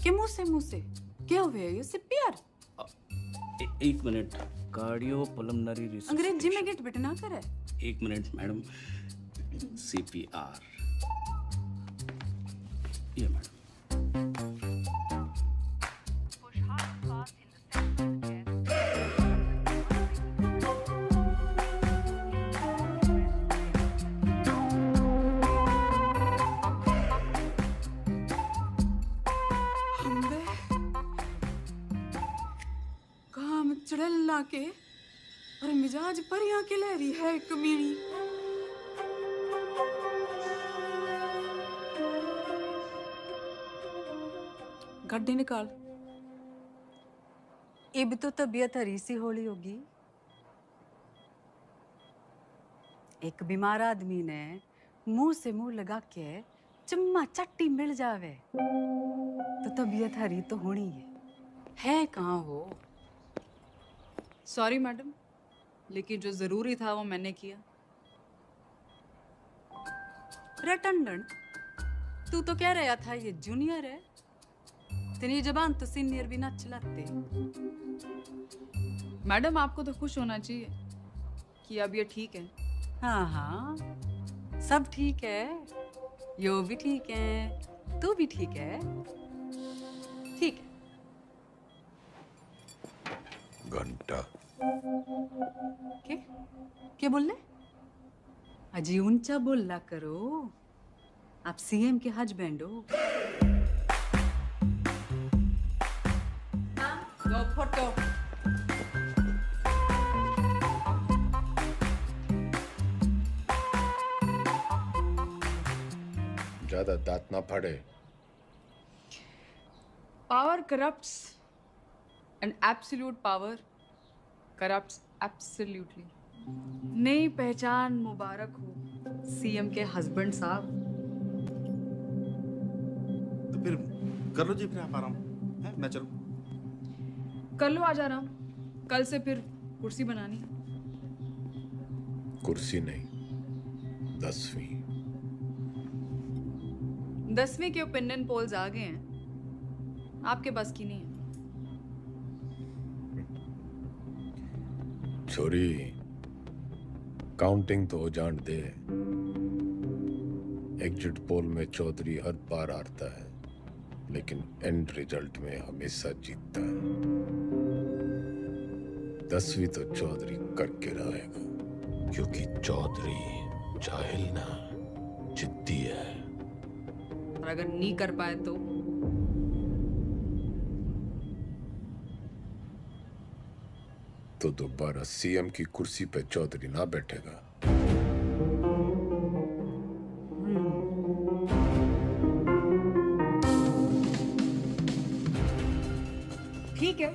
के मुंह से क्या हुआ ये CPR? एक मिनट। Cardio pulmonary research. अंग्रेजी में गेट बेट ना करे। एक मिनट मैडम। CPR ये मैडम। काम चढ़ेला के और मिजाज पर यहाँ के लहरी है कमीनी। गड्डी निकाल। अब तो तबीयत हरी सी होली होगी। एक बीमार आदमी ने मुंह से मुंह लगा के चम्मा चट्टी मिल जावे तो तबीयत हरी तो होनी है कहाँ हो? सॉरी मैडम, लेकिन जो जरूरी था वो मैंने किया। रटंडन, तू तो कह रहा था ये जूनियर है। तेरी जबान तो सीनियर भी ना चलाते। मैडम, आपको तो खुश होना चाहिए कि अब ये ठीक है। हाँ हाँ, सब ठीक है। यो भी ठीक है, तू भी ठीक है। ठीक है। घंटा क्या बोल रहे? अजी ऊंचा बोला करो। आप CM के हस्बैंड हो। दो फोटो। ज्यादा दांत ना फाड़े। Power corrupts and absolute power corrupts absolutely. नई पहचान मुबारक हो सीएम के हस्बैंड साहब। तो फिर कर लो जी, फिर आप आराम है, मैं चलूं। कर लो आज आराम, कल से फिर कुर्सी बनानी। कुर्सी नहीं, 10वीं। 10वीं के ओपिनियन पोल्स आ गए हैं, आपके बस की नहीं है। छोरी, काउंटिंग तो हो जान दे। एग्जिट पोल में चौधरी हर बार हारता है, लेकिन एंड रिजल्ट में हमेशा जीतता है। 10वीं तो चौधरी करके रहेगा, क्योंकि चौधरी जाहिल ना जिद्दी है। और अगर नहीं कर पाए तो दोबारा सीएम की कुर्सी पे चौधरी ना बैठेगा। ठीक है,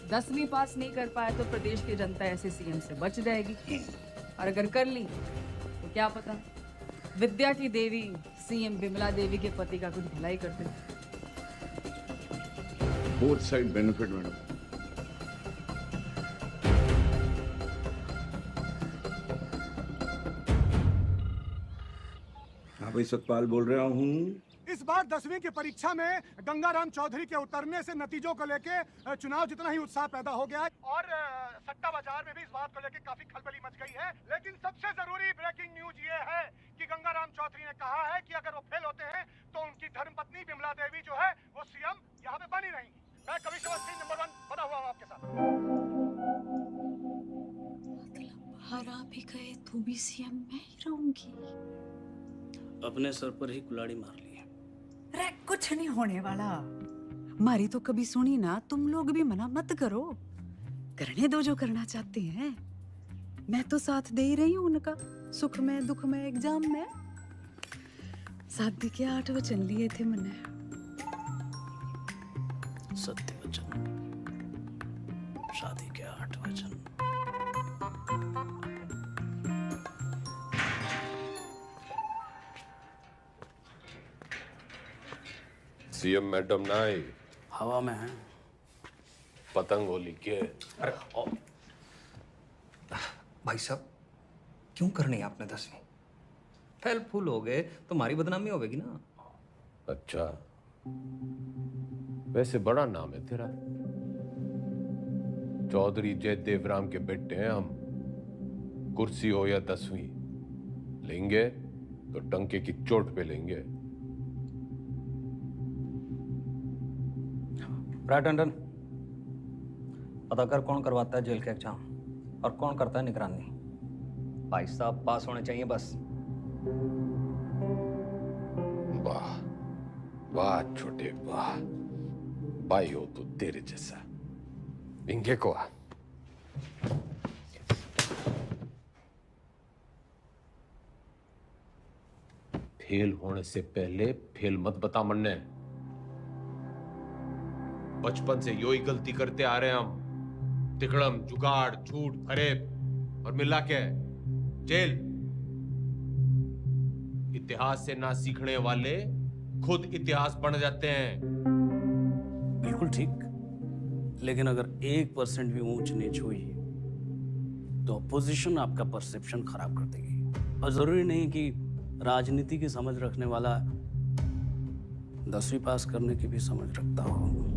10वीं पास नहीं कर पाए तो प्रदेश की जनता ऐसे सीएम से बच जाएगी, और अगर कर ली तो क्या पता विद्या की देवी सीएम विमला देवी के पति का कुछ भलाई करते। Both side benefit madam. हाँ भाई, सतपाल बोल रहा हूँ। इस बार 10वीं की परीक्षा में गंगाराम चौधरी के उतरने से नतीजों को लेके चुनाव जितना ही उत्साह पैदा हो गया है, और सट्टा बाजार में भी इस बात को लेके काफी खलबली मच गई है। लेकिन सबसे जरूरी ब्रेकिंग न्यूज ये है कि गंगाराम चौधरी ने कहा है कि अगर वो फेल होते हैं तो उनकी धर्मपत्नी विमला देवी जो है वो सीएम यहाँ पे बनी रहेंगी। मैं कमिश्नर सिंह नंबर 1 बना हुआ हूँ आपके साथ। हरा भी गए तो भी सीएम मैं ही रहूंगी। अपने सर पर ही कुल्हाड़ी मार ली है। अरे कुछ नहीं होने वाला, मारी तो कभी सुनी ना। तुम लोग भी मना मत करो, करने दो जो करना चाहते हैं। मैं तो साथ दे ही रही हूँ उनका, सुख में दुख में एग्जाम में। शादी के 8 वचन लिए थे मैंने। सत्य वचन, शादी के 8 वचन। सीएम मैडम ना आई, हवा में है। पतंग होली के। अरे भाई साहब, क्यों करनी है आपने 10वीं? फेल फूल हो गए तो हमारी बदनामी होगी ना। अच्छा, वैसे बड़ा नाम है तेरा। चौधरी जय देवराम के बेटे हैं हम। कुर्सी हो या 10वीं, लेंगे तो डंके की चोट पे लेंगे। राइट टंडन, पता कर कौन करवाता है जेल के एग्जाम और कौन करता है निगरानी। भाई साहब पास होने चाहिए बस। वाह वाह छोटे वाह, भाई हो तो तेरे जैसा। इंगे को आ। फेल होने से पहले फेल मत बता मन्ने। बचपन से यो ही गलती करते आ रहे हैं हम। तिकड़म, जुगाड़, झूठ, फरेब और मिला के जेल। इतिहास से ना सीखने वाले खुद इतिहास बन जाते हैं। बिल्कुल ठीक, लेकिन अगर 1% भी ऊंच नीच हुई तो अपोजिशन आपका परसेप्शन खराब कर देगी। और जरूरी नहीं कि राजनीति की समझ रखने वाला 10वीं पास करने की भी समझ रखता हो।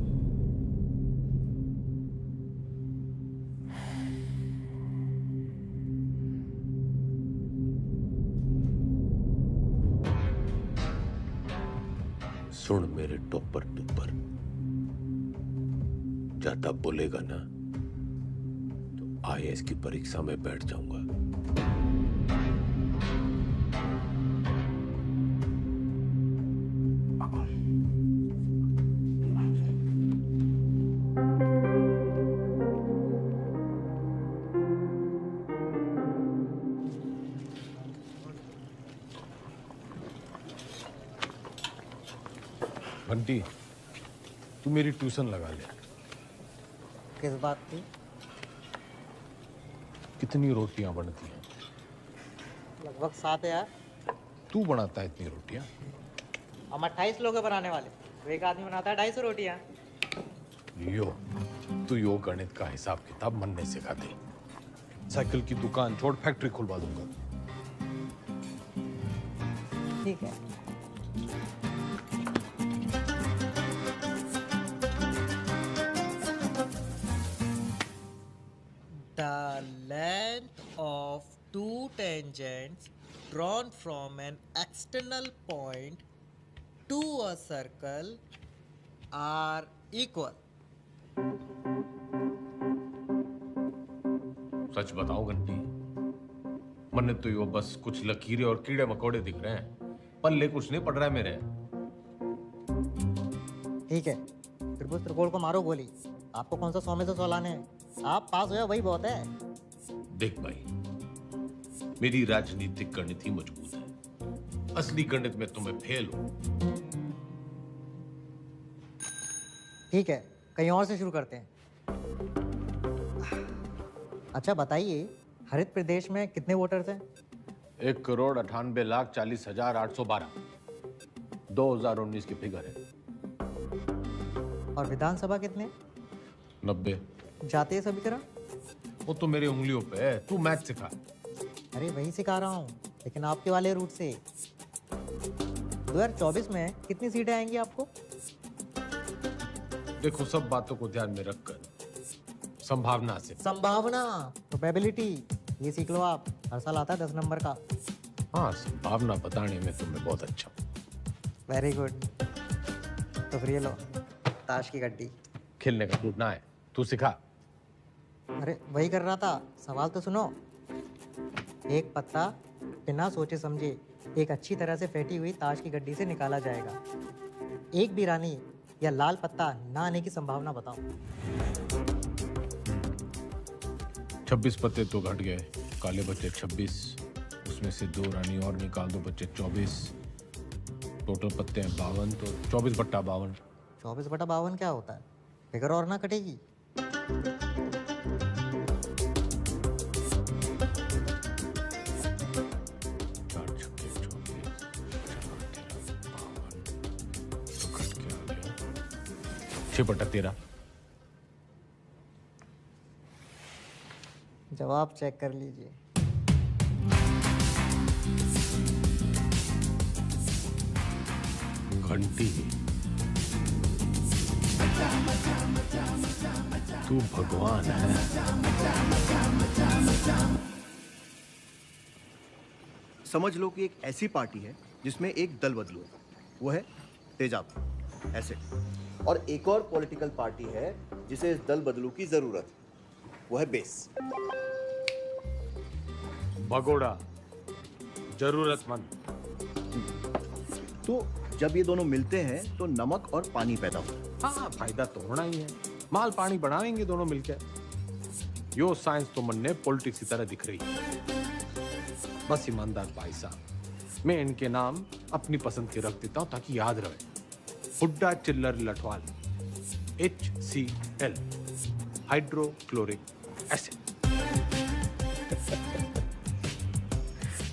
सुन मेरे टोपर टुपर, ज्यादा बोलेगा ना तो आईएएस की परीक्षा में बैठ जाऊंगा। बंटी, तू मेरी ट्यूशन लगा ले। किस बात की? कितनी रोटियां बनती हैं? लगभग 7 यार। तू बनाता है इतनी रोटियां? हम 28 लोग हैं बनाने वाले, तो एक आदमी बनाता है 250 रोटियां। तू यो गणित का हिसाब किताब मन नहीं सिखा दे। साइकिल की दुकान छोड़, फैक्ट्री खुलवा दूंगा। ठीक है। The length of two tangents drawn from an external point to a circle are equal. सच बताओ घंटी, मन तो यो बस कुछ लकीरें और कीड़े मकोड़े दिख रहे हैं, पल्ले कुछ नहीं पड़ रहा है मेरे। ठीक है, त्रिभुज त्रिकोण को मारो गोली। आपको कौन सा 100 में से 100 लाने हैं? आप पास हुए वही बहुत है। देख भाई, मेरी राजनीतिक गणित ही मजबूत है, असली गणित में तुम्हें फेल हो। ठीक है, कहीं और से शुरू करते हैं। अच्छा बताइए, हरित प्रदेश में कितने वोटर्स हैं? 1,98,40,812 2019 की फिगर है। और विधानसभा कितने? 90। जातीय समीकरण? वो तो मेरी उंगलियों पे है, तू मैथ सिखा। अरे वही सिखा रहा हूँ, लेकिन आपके वाले रूट से। 2024 में कितनी सीटें आएंगी आपको? देखो, सब बातों को ध्यान में रखकर संभावना से। संभावना, प्रोबेबिलिटी, ये सीख लो आप। हर साल आता है 10 नंबर का। हाँ, संभावना बताने में तुम्हें बहुत अच्छा। Very good. तो फिर ये लो, ताश की गड्डी। खेलने का मूड ना है, तू सिखा। अरे वही कर रहा था, सवाल तो सुनो। एक पत्ता बिना सोचे समझे एक अच्छी तरह से फेंटी हुई ताश की गड्डी से निकाला जाएगा। एक भी रानी या लाल पत्ता ना आने की संभावना बताओ। 26 पत्ते तो घट गए, काले बचे 26, उसमें से 2 रानी और निकाल दो, बचे 24। टोटल पत्ते हैं 52, तो 24/52। 24/52 क्या होता है? फिगर और ना कटेगी। बटा 13। जवाब चेक कर लीजिए। घंटी, तू भगवान है। समझ लो कि एक ऐसी पार्टी है जिसमें एक दल बदलू है, वो है तेजाब, ऐसे। और एक और पॉलिटिकल पार्टी है जिसे इस दल बदलू की जरूरत है, वो है बेस। भगोड़ा, जरूरतमंद। तो जब ये दोनों मिलते हैं तो नमक और पानी पैदा होता है। हाँ, फायदा तो होना ही है। माल पानी बढ़ाएंगे दोनों मिलकर। यो साइंस तो मन ने पॉलिटिक्स की तरह दिख रही है। बस ईमानदार भाई साहब, मैं इनके नाम अपनी पसंद के रख देता हूँ ताकि याद रहे। Hooda Chillar Lathwal, HCl, hydrochloric acid.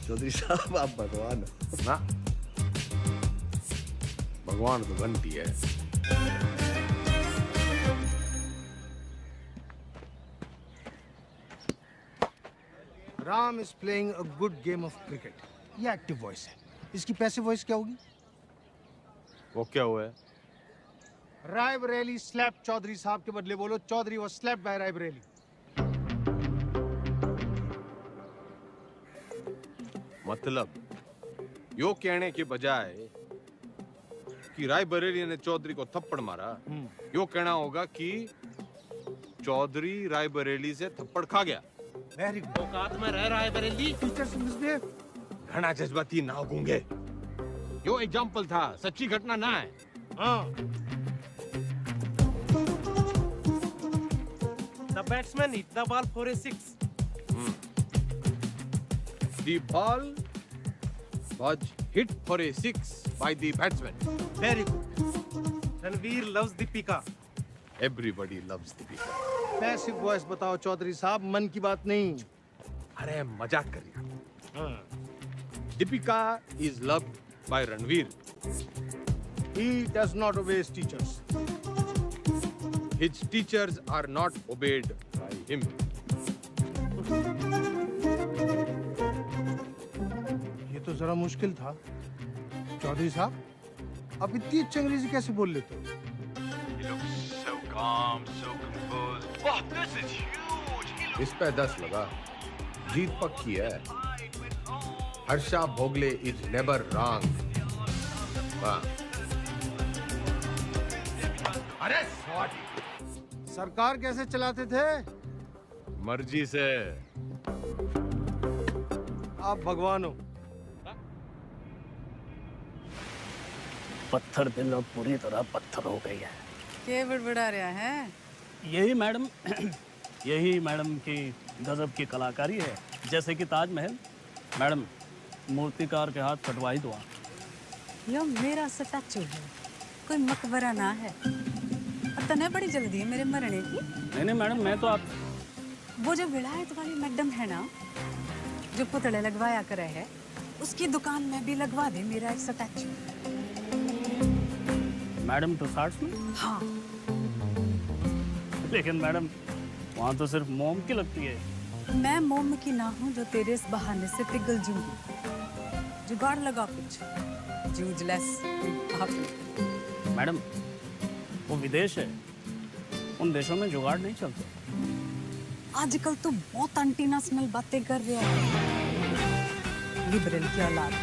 Chaudhary साहब, आप भगवान ना, भगवान तो घंटी है। Ram is playing a good game of cricket. ये एक्टिव वॉइस है। इसकी पैसिव वॉइस क्या होगी? वो क्या हुआ है? रायबरेली स्लैप चौधरी साहब के बदले बोलो, Chaudhary was slapped by Raebareli. मतलब यो कहने के बजाय कि रायबरेली ने चौधरी को थप्पड़ मारा, यो कहना होगा कि चौधरी रायबरेली से थप्पड़ खा गया। Very good. औकात में रह रायबरेली। Teachers misbehave. घना जज्बाती ना होंगे। यो एग्जाम्पल था, सच्ची घटना ना है। हाँ। The batsman hit the ball for a 6. The ball Baj hit for a 6 by the batsman. Very good. Ranveer loves Deepika. Everybody loves Deepika. Passive voice बताओ चौधरी साहब, मन की बात नहीं. अरे मजाक कर रहा. Deepika is loved by Ranveer. He does not obey his teachers. His teachers are not obeyed by him. ये तो जरा मुश्किल था. चौधरी साहब, आप इतनी अच्छी अंग्रेजी कैसे बोल लेते हो? So calm, so composed. Wow, this is huge. इस पे 10 लगा. जीत पक्की है. Harsha Bhogle is never wrong. वाह. अरे सरकार कैसे चलाते थे? मर्जी से. आप भगवान हो. पत्थर दिल अब पूरी तरह पत्थर हो गई है. क्या बड़बड़ा रहा है? यही मैडम की गजब की कलाकारी है. जैसे कि ताजमहल. मैडम, मूर्तिकार के हाथ कटवाई दो. यो मेरा स्टैचू है, कोई मकबरा ना है. और तने बड़ी जल्दी है मेरे मरने की. नहीं मैडम, मैं तो आप वो जो विलायत वाली मैडम है ना, जो पुतले लगवाया करे है, उसकी दुकान में भी लगवा दे मेरा एक स्टैचू. मैडम टुसार्ट्स में? हाँ. लेकिन मैडम, वहाँ तो सिर्फ मोम की लगती है. मैं मोम की ना हूँ जो तेरे इस बहाने से पिघल जूंगी. जुगाड़ लगा कुछ. जूझलेस. मैडम, वो विदेश है. उन देशों में जुगाड़ नहीं चलते. आजकल तो बहुत एंटीनेशनल बातें कर रहे हैं. लिबरल की औलाद.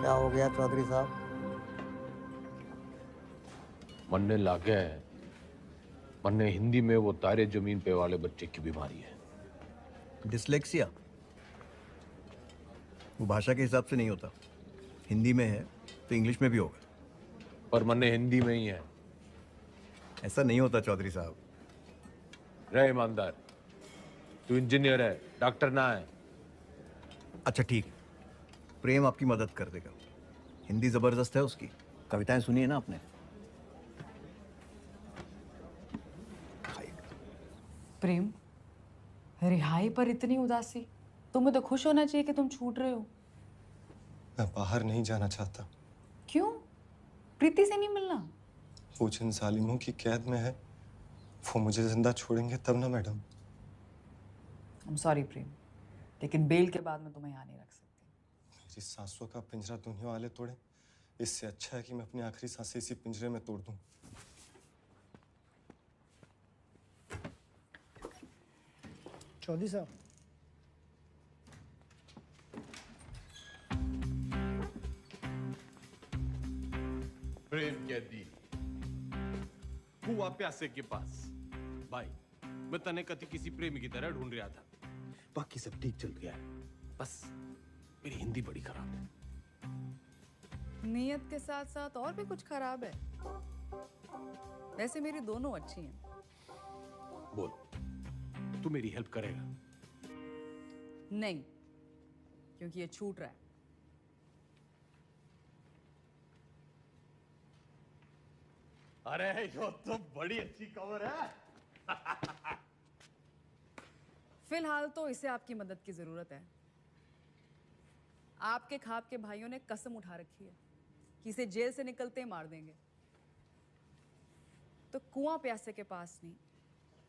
क्या हो गया चौधरी साहब? मन्ने लागे है. मन्ने हिंदी में वो तारे जमीन पे वाले बच्चे की बीमारी है. डिसलेक्सिया. वो भाषा के हिसाब से नहीं होता. हिंदी में है तो इंग्लिश में भी होगा. पर मन्ने हिंदी में ही है. ऐसा नहीं होता चौधरी साहब. रहे ईमानदार. तू इंजीनियर है, डॉक्टर ना है. अच्छा ठीक. प्रेम आपकी मदद कर देगा. हिंदी जबरदस्त है उसकी. कविताएं सुनी है ना आपने? प्रेम, रिहाई पर इतनी उदासी. तुम्हें तो खुश होना चाहिए कि तुम छूट रहे हो. मैं बाहर नहीं जाना चाहता. क्यों? प्रीति से नहीं मिलना? वो जिन जालिमों की कैद में है, वो मुझे जिंदा छोड़ेंगे तब ना मैडम. I'm sorry प्रेम, लेकिन बेल के बाद मैं तुम्हें यहाँ नहीं रख सकती. मेरी सांसों का पिंजरा दुनिया वाले तोड़े, इससे अच्छा है कि मैं अपनी आखिरी सांसें इसी पिंजरे में तोड़ दूं. चौधरी साहब, प्रेम कैदी हुआ प्यासे के पास. भाई, मैं तने कति किसी प्रेमी की तरह ढूंढ रहा था. बाकी सब ठीक चल गया है. बस मेरी हिंदी बड़ी खराब है. नियत के साथ साथ और भी कुछ खराब है. वैसे मेरी दोनों अच्छी हैं. बोल, तू मेरी हेल्प करेगा? नहीं, क्योंकि ये छूट रहा है. अरे यो तो बड़ी अच्छी खबर है. फिलहाल तो इसे आपकी मदद की जरूरत है. आपके खाप के भाइयों ने कसम उठा रखी है कि इसे जेल से निकलते ही मार देंगे. तो कुआं प्यासे के पास नहीं,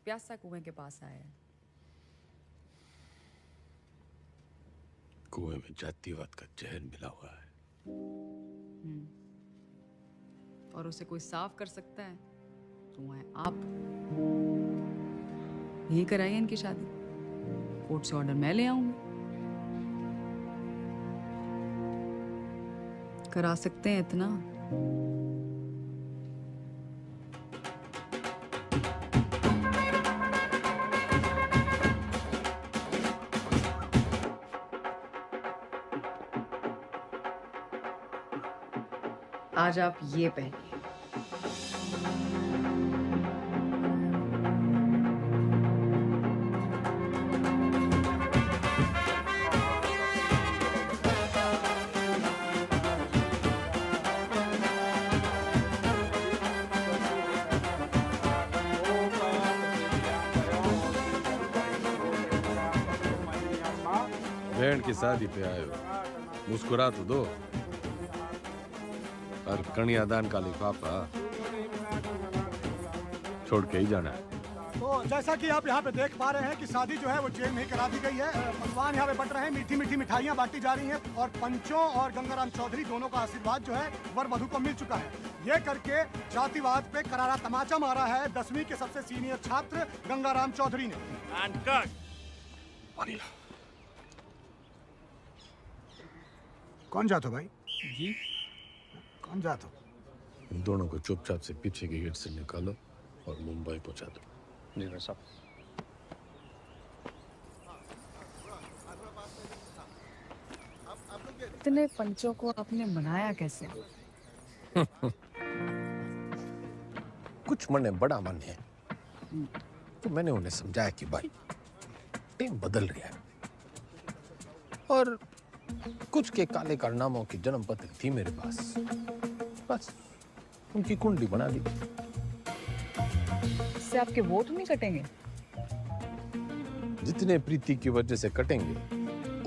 प्यासा कुएं के पास आया है. कुएं में जातिवाद का जहर मिला हुआ है। और उसे कोई साफ कर सकता है तो वो है आप। यही कराइए इनकी शादी, कोर्ट से ऑर्डर मैं ले आऊंगी। करा सकते हैं इतना। आज आप ये पहनिए। बहन की शादी पे आए हो, मुस्कुरा तो दो। और कन्यादान का लिफाफा छोड़ के ही जाना है। तो जैसा कि आप यहाँ पे देख पा रहे हैं कि शादी जो है वो जेल में ही करा दी गई है। पकवान यहाँ पे बट रहे हैं, मीठी मीठी मिठाइयाँ बांटी जा रही हैं और पंचों और गंगाराम चौधरी दोनों का आशीर्वाद जो है वर वधू को मिल चुका है। ये करके जातिवाद पे करारा तमाचा मारा है 10वीं के सबसे सीनियर छात्र गंगाराम चौधरी ने। कौन जातो भाई? जी कौन जातो? इन दोनों को चुपचाप से पीछे के गेट से निकालो और मुंबई पहुंचा दो। जी भाई साहब। इतने पंचों को आपने मनाया कैसे? कुछ मन है, बड़ा मन है, तो मैंने उन्हें समझाया कि भाई टीम बदल रही है और कुछ के काले कारनामों की जन्म पत्र थी मेरे पास, बस उनकी कुंडली बना दी। इससे आपके वोट नहीं कटेंगे? जितने प्रीति की वजह से कटेंगे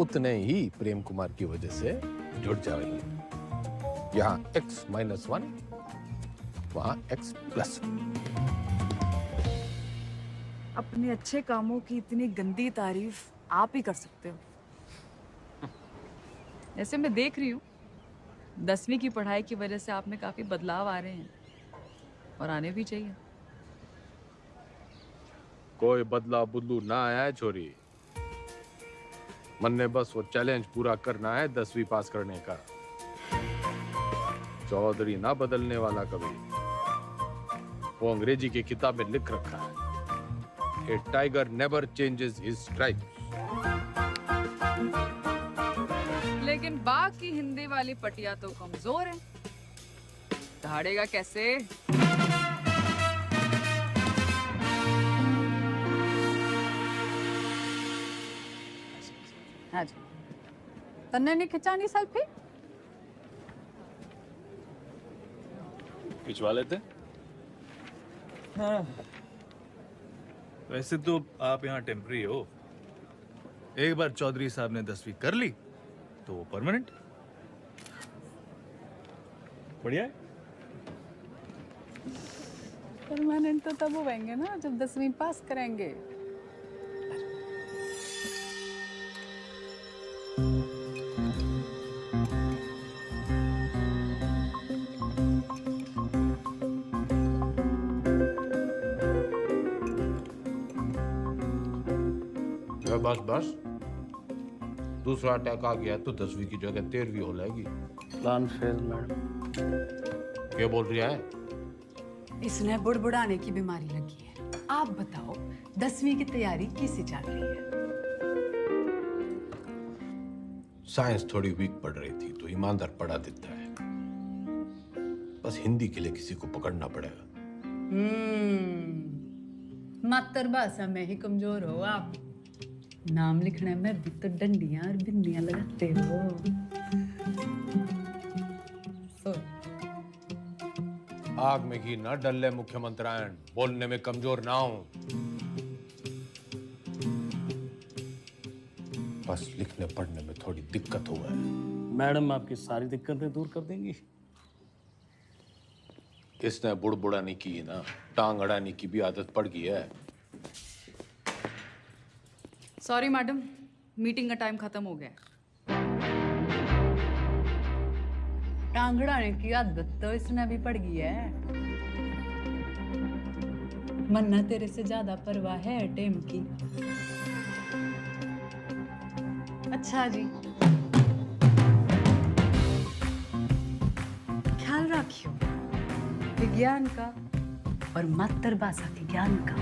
उतने ही प्रेम कुमार की वजह से जुड़ जाएंगे। यहाँ X-1, वहाँ X+। अपने अच्छे कामों की इतनी गंदी तारीफ आप ही कर सकते हो। ऐसे मैं देख रही हूँ 10वीं की पढ़ाई की वजह से आप में काफी बदलाव आ रहे हैं और आने भी चाहिए। कोई बदला बुदलू ना आया है छोरी। मन ने बस वो चैलेंज पूरा करना है 10वीं पास करने का। चौधरी ना बदलने वाला कभी। वो अंग्रेजी की किताब में लिख रखा है, a tiger never changes his stripes. लेकिन बाघ की हिंदी वाली पटिया तो कमजोर है, दहाड़ेगा कैसे? हाँ जी, तन्ने नहीं खिंचानी सेल्फी? खिंचवा लेते। हाँ। वैसे तो आप यहाँ टेम्पररी हो। एक बार चौधरी साहब ने 10वीं कर ली तो वो परमानेंट। बढ़िया है। परमानेंट तो तब होंगे ना जब 10वीं पास करेंगे। बस बस, दूसरा अटैक आ गया तो 10वीं की जगह 13वीं हो जाएगी। Plan fail madam. क्या बोल रही है? इसने बुड़बुड़ाने की बीमारी लगी है। आप बताओ 10वीं की तैयारी कैसे चल रही है? साइंस थोड़ी वीक पड़ रही थी तो ईमानदार पढ़ा देता है। बस हिंदी के लिए किसी को पकड़ना पड़ेगा। मातृभाषा में ही कमजोर हो आप। नाम लिखने में भी तो डंडियां और बिंदियां लगाते हो। आग में घी न डले मुख्यमंत्रियान, बोलने में कमजोर ना हो। बस लिखने पढ़ने में थोड़ी दिक्कत हुआ है। मैडम आपकी सारी दिक्कतें दूर कर देंगी। इसने बुड़बुड़ाने की ना, टांग अड़ाने की भी आदत पड़ गई है। सॉरी मैडम, मीटिंग का टाइम खत्म हो गया है। टांग अड़ाने की आदत तो इसने भी पड़ गई है। मन्ना तेरे से ज्यादा परवाह है टेम की। अच्छा जी, ख्याल रखियो विज्ञान का और मातृभाषा के ज्ञान का।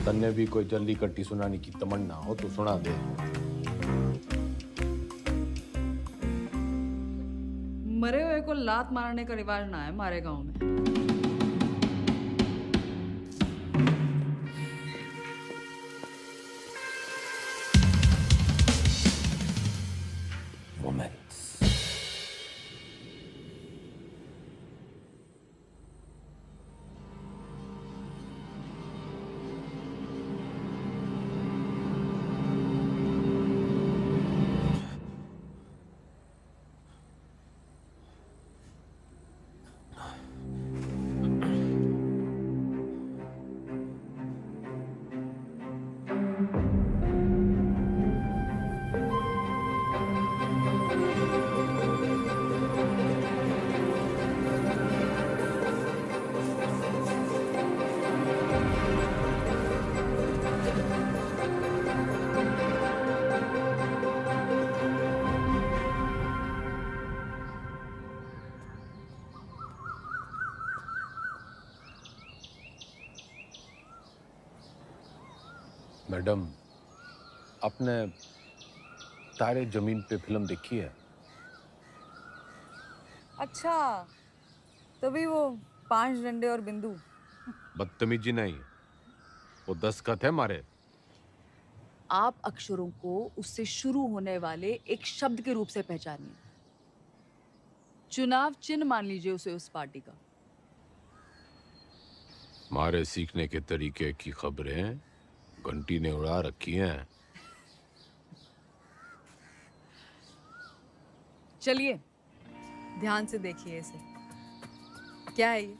तन्ने भी कोई जल्दी कट्टी सुनाने की तमन्ना हो तो सुना दे। मरे हुए को लात मारने का रिवाज ना है हमारे गांव में। मैडम, आपने तारे जमीन पे फिल्म देखी है? अच्छा, तभी वो 5 डंडे और बिंदु। बदतमीजी नहीं, वो दस्तखत है मारे। आप अक्षरों को उससे शुरू होने वाले एक शब्द के रूप से पहचानिए। चुनाव चिन्ह मान लीजिए उसे उस पार्टी का। मारे सीखने के तरीके की खबरें घंटी ने उड़ा रखी हैं। चलिए ध्यान से देखिए इसे। क्या है ये?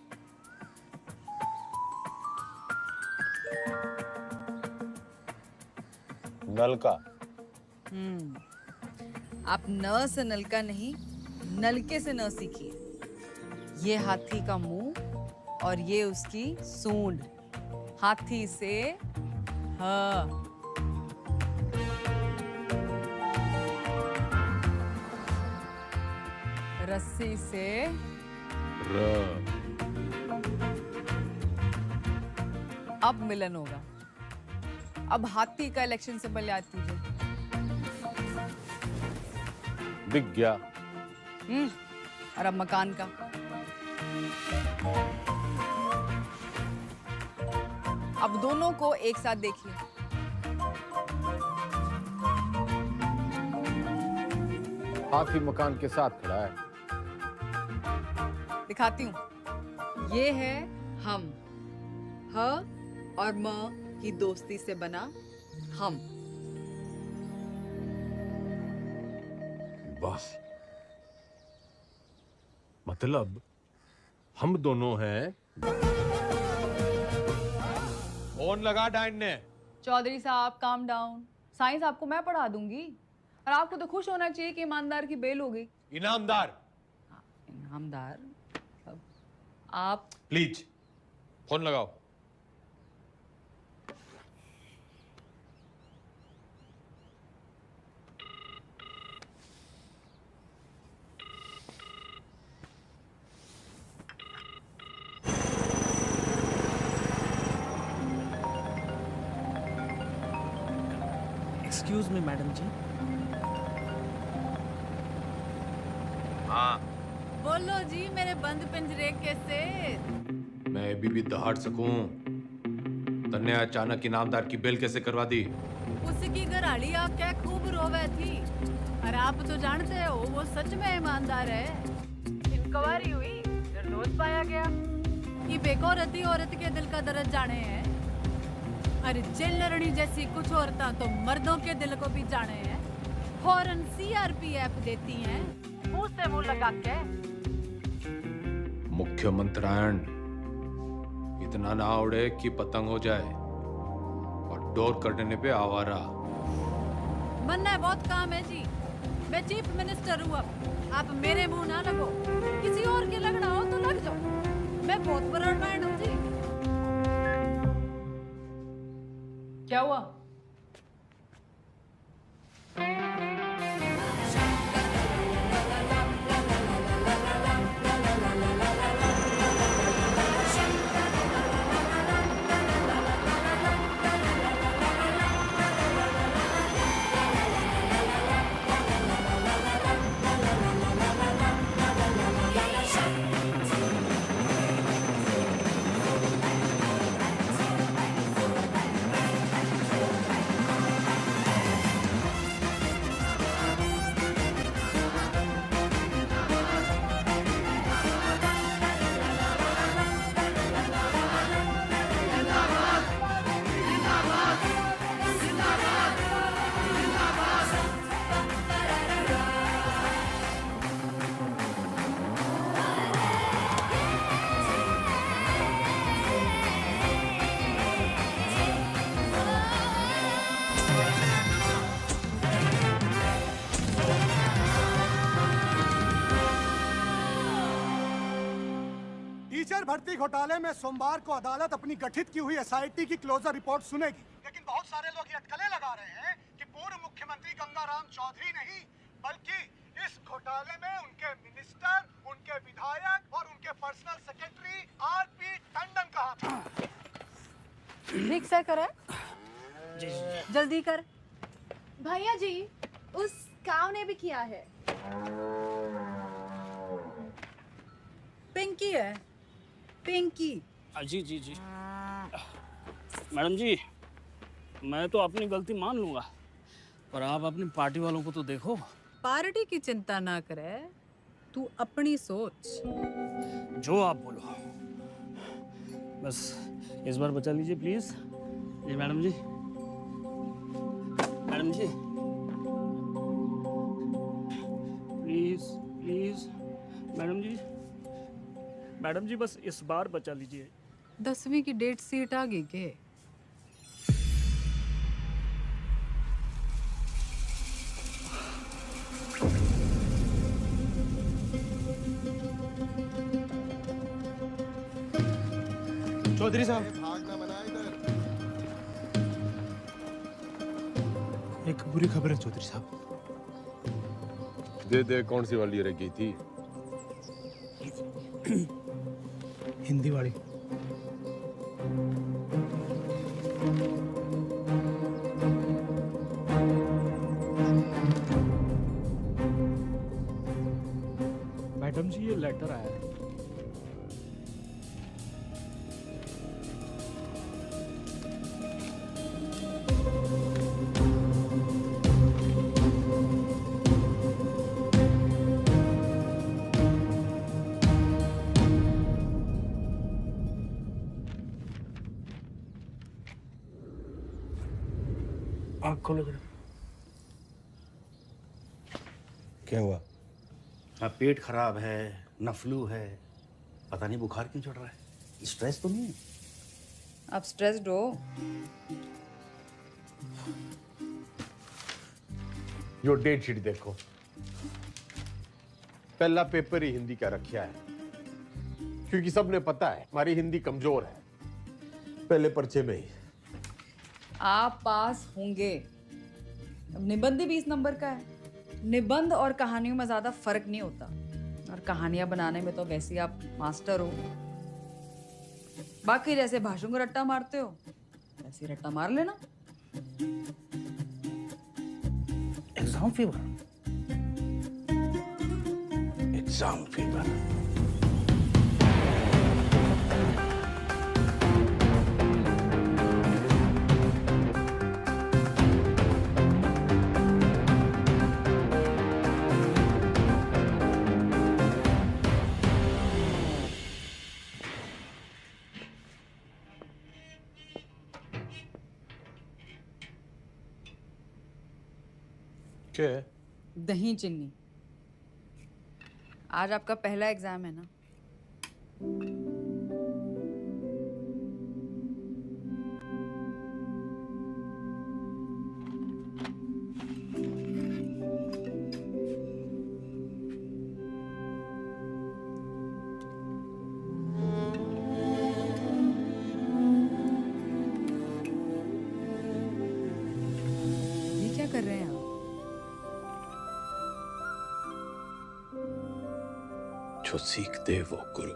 नल का। आप न से नलका नहीं, नलके से न सीखिए। ये हाथी का मुंह और ये उसकी सूंड। हाथी से ह, रस्सी से र। अब मिलन होगा। अब हाथी का इलेक्शन सिंबल याद कीजिए। दिख गया। और अब मकान का। अब दोनों को एक साथ देखिए। हाथी मकान के साथ खड़ा है। दिखाती हूँ। ये है हम। ह और म की दोस्ती से बना हम। वाह, मतलब हम दोनों हैं। फोन लगा डाइन ने। चौधरी साहब काम डाउन। साइंस आपको मैं पढ़ा दूंगी। और आपको तो खुश होना चाहिए कि ईमानदार की बेल हो गई। इनामदार। इनामदार आप प्लीज फोन लगाओ। एक्सक्यूज मी मैडम जी। हाँ, बोलो जी मेरे बंद पिंजरे के से। मैं अभी भी दहाड़ सकूं। तन्ने अचानक इनामदार की बेल कैसे करवा दी? उसकी घराड़ी आके खूब रोवे थी। और आप तो जानते हो वो सच में ईमानदार है। इंक्वायरी हुई, निर्दोष पाया गया। ये बेगौरती औरत के दिल का दर्द जाने हैं। अरे जेलरनी जैसी कुछ औरतां तो मर्दों के दिल को भी जाने हैं। फौरन सीआरपीएफ देती हैं, मुंह से मुंह लगा के। मुख्यमंत्रायण इतना ना उड़े कि पतंग हो जाए, और आउटडोर करने पे आवारा। बनना है बहुत काम है जी। मैं चीफ मिनिस्टर हूँ अब। आप मेरे मुंह ना लगो। किसी और के लगना हो तो लग जाओ। मैं बहुत ब्रॉडमाइंड हूँ जी। क्या हुआ? टीचर भर्ती घोटाले में सोमवार को अदालत अपनी गठित की हुई एसआईटी की क्लोजर रिपोर्ट सुनेगी। लेकिन बहुत सारे लोग ये अटकलें लगा रहे हैं कि पूर्व मुख्यमंत्री गंगाराम चौधरी नहीं बल्कि इस घोटाले में उनके मिनिस्टर, उनके विधायक और उनके पर्सनल सेक्रेटरी आरपी टंडन का हाथ है। रिक्शा करा जल्दी कर। भैया जी, उस काव ने भी किया है। पिंकी है, पिंकी। जी जी जी मैडम जी, मैं तो अपनी गलती मान लूंगा, पर आप अपनी पार्टी वालों को तो देखो। पार्टी की चिंता ना करे, तू अपनी सोच। जो आप बोलो, बस इस बार बचा लीजिए प्लीज। जी मैडम जी, मैडम जी प्लीज प्लीज, मैडम जी, मैडम जी बस इस बार बचा लीजिए। 10वीं की डेट सीट आ गई के? चौधरी साहब, एक बुरी खबर है चौधरी साहब। दे कौन सी वाली रह गई थी? हिंदी वाली। मैडम जी ये लेटर आया है। आँख खोलो जरा। क्या हुआ? ना पेट खराब है, ना फ्लू है, पता नहीं बुखार क्यों चढ़ रहा है। स्ट्रेस तो नहीं है? आप स्ट्रेस्ड हो? यो डेट शीट देखो, पहला पेपर ही हिंदी का रखा है, क्योंकि सबने पता है हमारी हिंदी कमजोर है। पहले पर्चे में ही आप पास होंगे। अब निबंध ही 20 नंबर का है। निबंध और कहानियों में ज्यादा फर्क नहीं होता, और कहानियां बनाने में तो वैसे ही आप मास्टर हो। बाकी जैसे भाषण को रट्टा मारते हो, वैसे रट्टा मार लेना। Exam fever. Exam fever. क्या है? दही चिन्नी। आज आपका पहला एग्जाम है ना? जो सीख दे वो गुरु।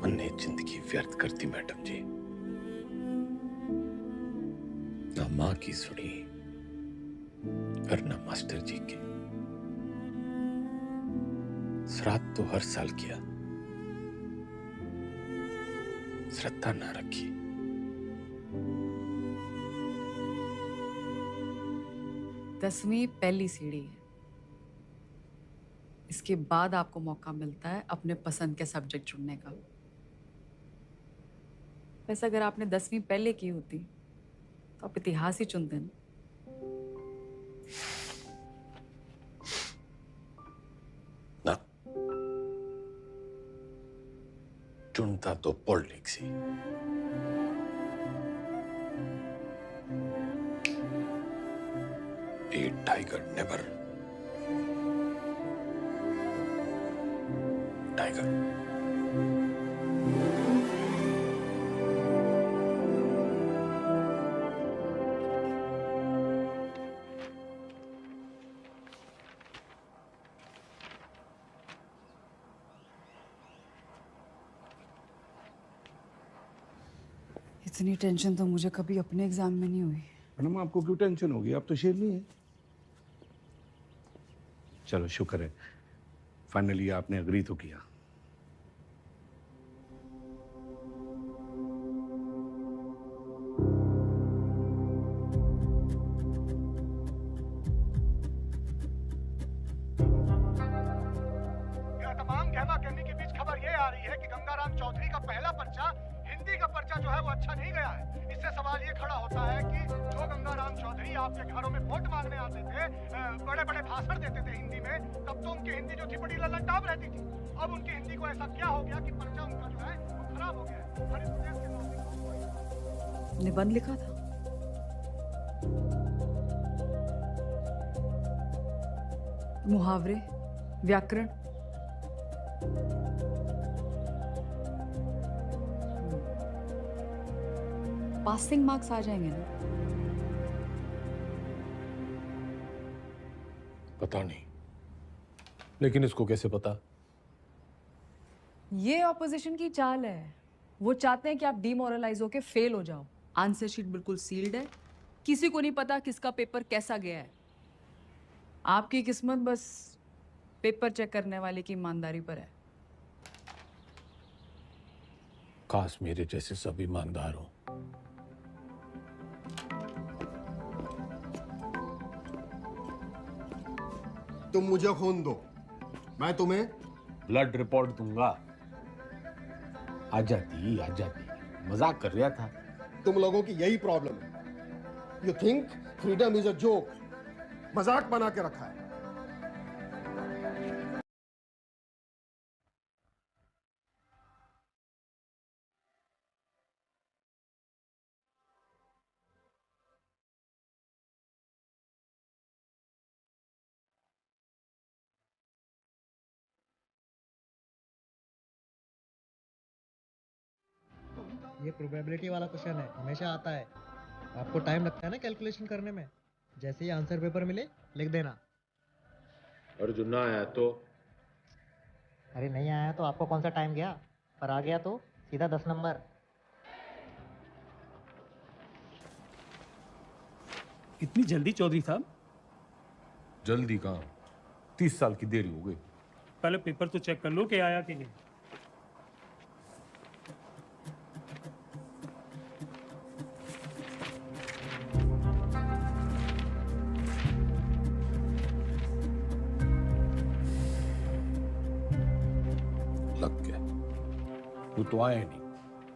मैंने जिंदगी व्यर्थ करती मैडम जी, ना मां की सुनी और ना मास्टर जी की। श्राद्ध तो हर साल किया, श्रद्धा ना रखी। दसवीं पहली सीढ़ी है। इसके बाद आपको मौका मिलता है अपने पसंद के सब्जेक्ट चुनने का। वैसे अगर आपने 10वीं पहले की होती तो आप इतिहास ही चुनते ना। ना, चुनता तो politics he. A tiger never tiger. इतनी टेंशन तो मुझे कभी अपने एग्जाम में नहीं हुई। मैडम आपको क्यों टेंशन होगी, आप तो शेरनी है। चलो शुक्र है, फाइनली आपने अग्री तो किया। तमाम गहमा गहमी के बीच खबर ये आ रही है कि गंगाराम चौधरी का पहला पर्चा, हिंदी का पर्चा जो है वो अच्छा नहीं गया है। इससे सवाल ये खड़ा होता है कि जो गंगाराम चौधरी आपके घरों में वोट मांगने आते थे, बड़े बड़े भाषण देते थे हिंदी में, तब तो उनकी हिंदी जो थी बड़ी ललनटाप रहती थी। अब उनकी हिंदी को ऐसा क्या हो गया कि पर्चा उनका जो है वो खराब हो गया है। हर इस प्रदेश के नागरिकों निबंध लिखा था। मुहावरे, व्याकरण, पासिंग मार्क्स आ जाएंगे ना? पता नहीं, लेकिन इसको कैसे पता? ये ऑपोजिशन की चाल है। वो चाहते हैं कि आप डिमोरलाइज होके फेल हो जाओ। आंसर शीट बिल्कुल सील्ड है, किसी को नहीं पता किसका पेपर कैसा गया है। आपकी किस्मत बस पेपर चेक करने वाले की ईमानदारी पर है। काश मेरे जैसे सब ईमानदार हो। तुम मुझे खून दो, मैं तुम्हें ब्लड रिपोर्ट दूंगा। आ जाती, मजाक कर रहा था। तुम लोगों की यही प्रॉब्लम है। You think freedom is a joke, मजाक बना के रखा है। ये प्रोबेबिलिटी वाला क्वेश्चन है, हमेशा आता है। आपको टाइम लगता है ना कैलकुलेशन करने में। जैसे ही आंसर पेपर मिले लिख देना। और जो ना आया तो? अरे नहीं आया तो आपको कौन सा टाइम गया, पर आ गया तो सीधा 10 नंबर। इतनी जल्दी चौधरी साहब? जल्दी कहाँ, 30 साल की देरी हो गई। पहले पेपर तो चेक कर लो कि आया कि नहीं। लग गया, तू तो आया नहीं।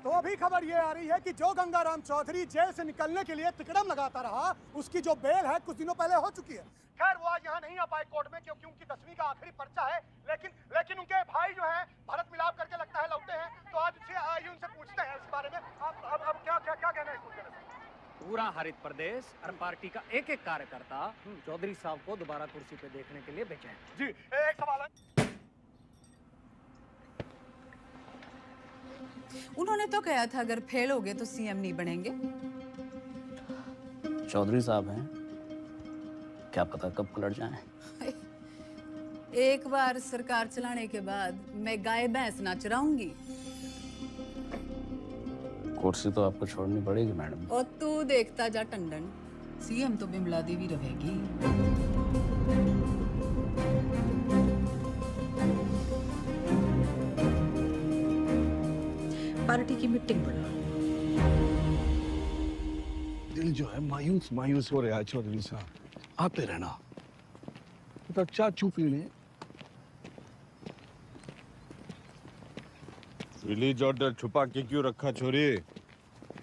तो अभी खबर ये आ रही है कि जो गंगाराम चौधरी जेल से निकलने के लिए तिकड़म लगाता रहा, उसकी जो बेल है कुछ दिनों पहले हो चुकी है। खैर वो आज यहाँ नहीं आ पाए कोर्ट में, क्योंकि उनकी 10वीं का आखिरी पर्चा है। लेकिन उनके भाई जो हैं भारत मिलाप करके लगता है लौटे हैं। तो आज आइए उनसे पूछते हैं इस बारे में। अब क्या कहना है इसको? पूरा हरित प्रदेश और पार्टी का एक एक कार्यकर्ता चौधरी साहब को दोबारा कुर्सी पे देखने के लिए बेचैन। जी एक सवाल है। उन्होंने तो कहा था अगर फेल हो गए तो सीएम नहीं बनेंगे। चौधरी साहब हैं, क्या पता कब पलट जाएं। एक बार सरकार चलाने के बाद मैं गाय भैंस ना चराऊंगी। कुर्सी तो आपको छोड़नी पड़ेगी मैडम। और तू देखता जा टंडन, सीएम तो बिमला देवी रहेगी। पार्टी की मीटिंग बुला। दिल जो है मायूस मायूस हो रहा है चौधरी साहब, आते रहना तो चाय चू पीने। रिलीज ऑर्डर छुपा के क्यों रखा छोरी?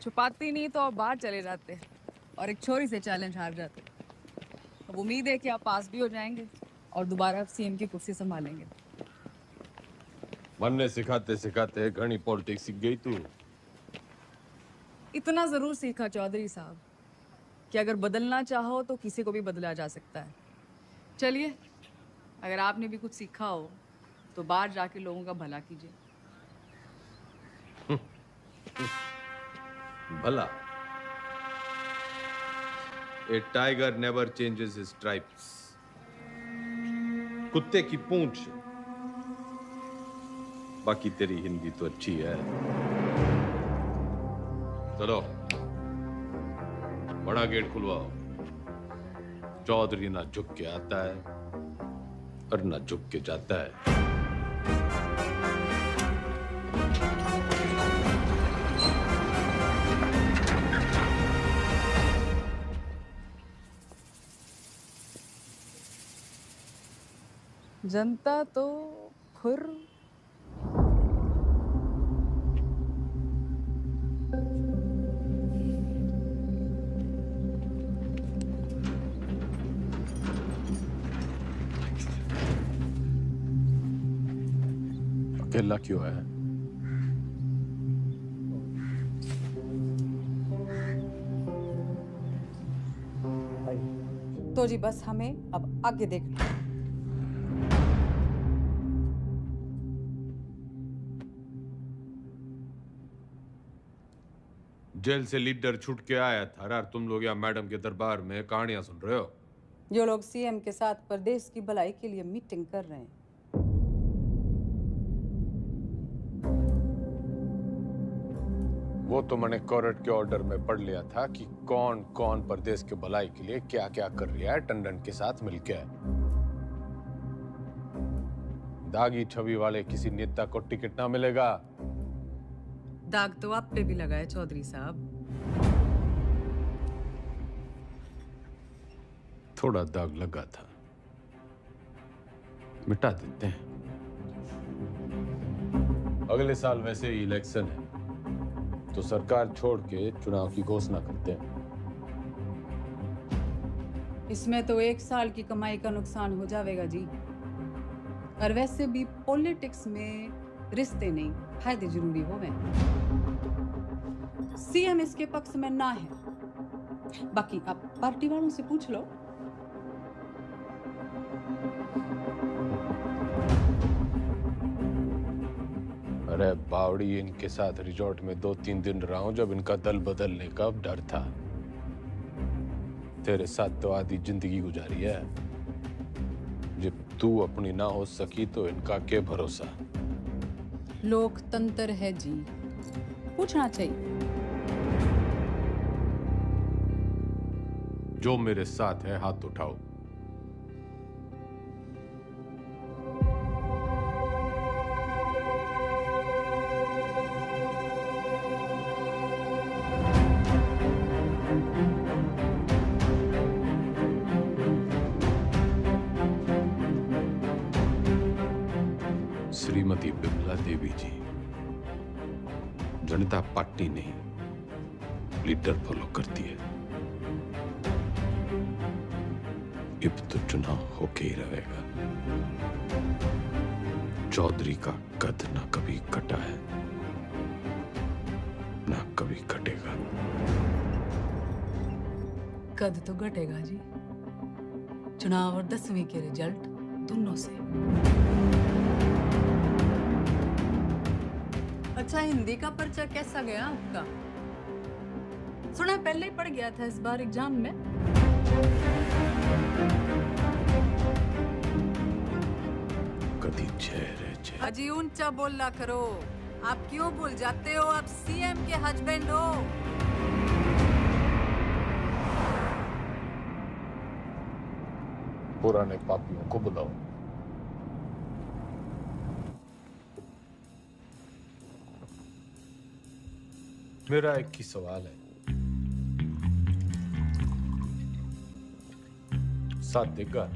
छुपाती नहीं तो आप बाहर चले जाते और एक छोरी से चैलेंज हार जाते। अब उम्मीद है कि आप पास भी हो जाएंगे और दोबारा सीएम की कुर्सी संभालेंगे। मन ने सिखाते सिखाते घनी पॉलिटिक्स सीख गई तू। इतना जरूर सीखा चौधरी साहब कि अगर बदलना चाहो तो किसी को भी बदला जा सकता है। चलिए, अगर आपने भी कुछ सीखा हो तो बाहर जाके लोगों का भला कीजिए। भला? A tiger never changes his stripes. कुत्ते की पूंछ। बाकी तेरी हिंदी तो अच्छी है। चलो बड़ा गेट खुलवाओ। चौधरी ना झुक के आता है और ना झुक के जाता है। जनता तो खुर अकेला क्यों है? तो जी बस हमें अब आगे देखना। जेल से लीडर छूट के आया था और तुम लोग यहाँ मैडम के दरबार में कहानियां सुन रहे हो। जो लोग सीएम के साथ प्रदेश की भलाई के लिए मीटिंग कर रहे हैं। वो तो मैंने कोर्ट के ऑर्डर में पढ़ लिया था कि कौन कौन प्रदेश के भलाई के लिए क्या क्या कर रहा है टंडन के साथ मिलकर। दागी छवि वाले किसी नेता को टिकट ना मिलेगा। दाग तो आप पे भी लगा है चौधरी साहब। थोड़ा दाग लगा था, मिटा देते हैं। अगले साल वैसे ही इलेक्शन है तो सरकार छोड़ के चुनाव की घोषणा करते हैं। इसमें तो एक साल की कमाई का नुकसान हो जाएगा जी। और वैसे भी पॉलिटिक्स में रिश्ते नहीं, फायदे जरूरी हो गए। सीएम इसके पक्ष में ना है। बाकी आप पार्टी वालों से पूछ लो। अरे बावड़ी, इनके साथ रिजॉर्ट में 2-3 दिन रहा हूं जब इनका दल बदलने का डर था। तेरे साथ तो आधी जिंदगी गुजारी है। जब तू अपनी ना हो सकी तो इनका क्या भरोसा। लोकतंत्र है जी, पूछना चाहिए। जो मेरे साथ है हाथ उठाओ। श्रीमती बिमला देवी जी, जनता पार्टी नहीं लीडर फॉलो करती है। अब तो चुनाव होके ही रहेगा। चौधरी का कद ना कभी कटा है ना कभी कटेगा। कद तो घटेगा जी, चुनाव और 10वीं के रिजल्ट दोनों से। अच्छा, हिंदी का पर्चा कैसा गया आपका? सुना पहले ही पड़ गया था इस बार एग्जाम में। कदी चेहरे अजी ऊंचा बोलना करो। आप क्यों भूल जाते हो आप सीएम के हस्बैंड हो। पुराने पापियों को बुलाओ। मेरा एक ही सवाल है, साथ देगा?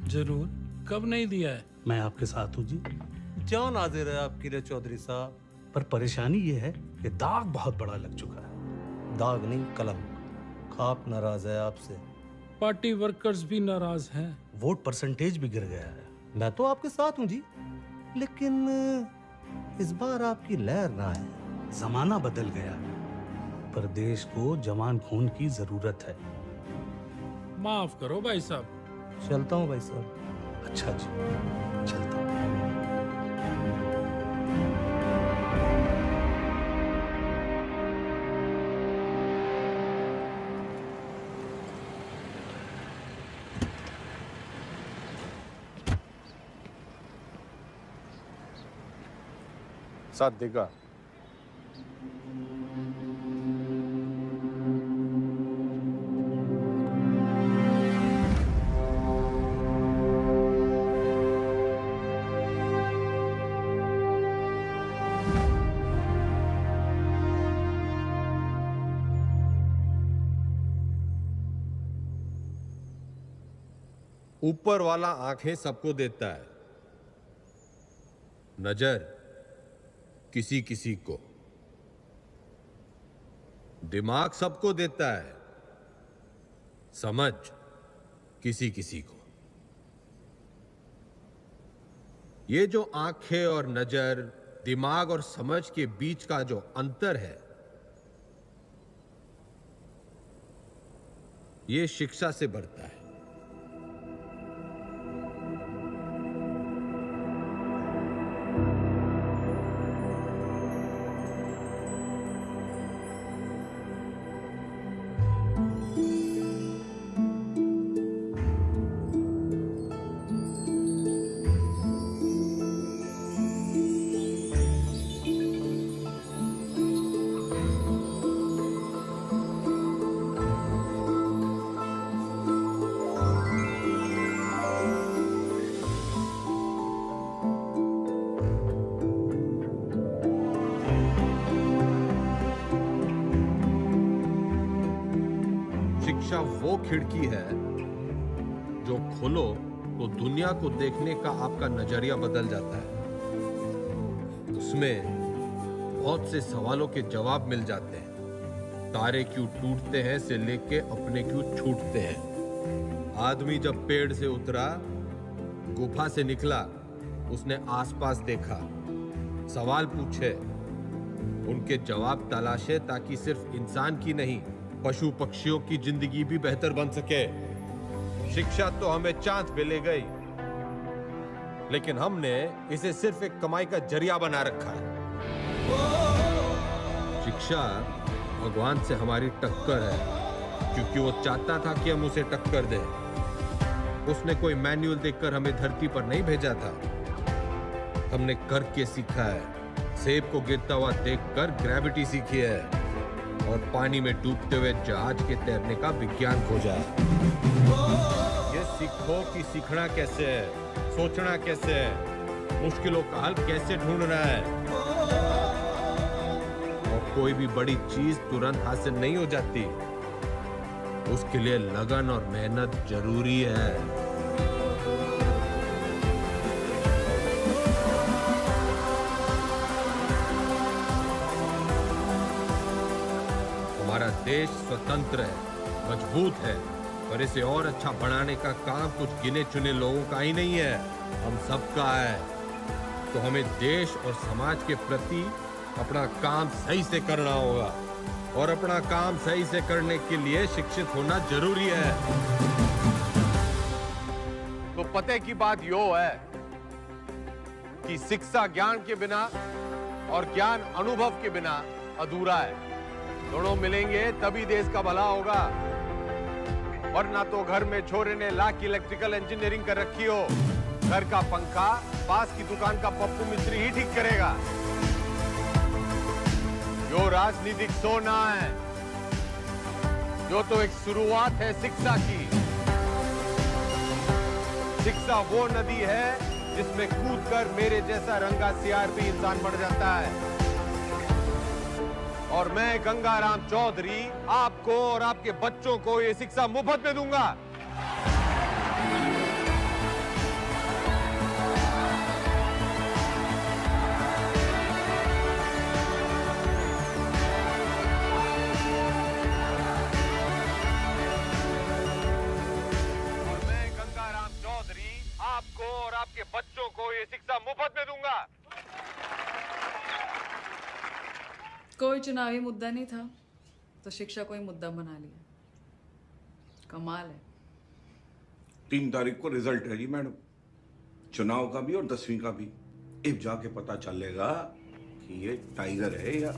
जरूर, कब नहीं दिया है? मैं आपके साथ हूँ जी। जान हाजिर है आपकी रे चौधरी साहब। पर परेशानी ये है कि दाग बहुत बड़ा लग चुका है। दाग नहीं कलम। खाप नाराज है आपसे। पार्टी वर्कर्स भी नाराज हैं। वोट परसेंटेज भी गिर गया है। मैं तो आपके साथ हूँ जी, लेकिन इस बार आपकी लहर ना है। जमाना बदल गया है, पर देश को जवान खून की जरूरत है। माफ करो भाई साहब। चलता हूँ भाई साहब। अच्छा जी, चलता हूँ। साथ देगा? ऊपर वाला आंखें सबको देता है, नजर किसी किसी को, दिमाग सबको देता है, समझ किसी किसी को। ये जो आंखें और नजर, दिमाग और समझ के बीच का जो अंतर है, ये शिक्षा से बढ़ता है। शिक्षा वो खिड़की है जो खोलो तो दुनिया को देखने का आपका नजरिया बदल जाता है। उसमें बहुत से सवालों के जवाब मिल जाते हैं। तारे क्यों टूटते हैं से लेके अपने क्यों छूटते हैं। आदमी जब पेड़ से उतरा, गुफा से निकला, उसने आसपास देखा, सवाल पूछे, उनके जवाब तलाशे, ताकि सिर्फ इंसान की नहीं, पशु पक्षियों की जिंदगी भी बेहतर बन सके। शिक्षा तो हमें चांद पे ले गई, लेकिन हमने इसे सिर्फ एक कमाई का जरिया बना रखा है। शिक्षा भगवान से हमारी टक्कर है, क्योंकि वो चाहता था कि हम उसे टक्कर दें। उसने कोई मैनुअल देखकर हमें धरती पर नहीं भेजा था, हमने करके सीखा है। सेब को गिरता हुआ देखकर ग्रेविटी सीखी है, और पानी में डूबते हुए जहाज के तैरने का विज्ञान खोजा है। ये सीखो कि सीखना कैसे है, सोचना कैसे है, मुश्किलों का हल कैसे ढूंढना है। और कोई भी बड़ी चीज तुरंत हासिल नहीं हो जाती, उसके लिए लगन और मेहनत जरूरी है। हमारा देश स्वतंत्र है, मजबूत है, पर इसे और अच्छा बनाने का काम कुछ गिने चुने लोगों का ही नहीं है, हम सबका है। तो हमें देश और समाज के प्रति अपना काम सही से करना होगा, और अपना काम सही से करने के लिए शिक्षित होना जरूरी है। तो पते की बात यो है कि शिक्षा ज्ञान के बिना और ज्ञान अनुभव के बिना अधूरा है। दोनों मिलेंगे तभी देश का भला होगा, वरना तो घर में छोरे ने लाख की इलेक्ट्रिकल इंजीनियरिंग कर रखी हो, घर का पंखा पास की दुकान का पप्पू मिस्त्री ही ठीक करेगा। जो राजनीतिक सोना है, जो तो एक शुरुआत है शिक्षा की। शिक्षा वो नदी है जिसमें कूदकर मेरे जैसा रंगा सियार भी इंसान बन जाता है। और मैं गंगाराम चौधरी आपको और आपके बच्चों को ये शिक्षा मुफ्त में दूंगा। आपको और आपके बच्चों को ये शिक्षा मुफ्त में दूंगा। कोई चुनावी मुद्दा नहीं था तो शिक्षा को ही मुद्दा बना लिया। कमाल है। 3 तारीख को रिजल्ट है जी मैडम, चुनाव का भी और 10वीं का भी। अब जाके पता चलेगा कि ये टाइगर है या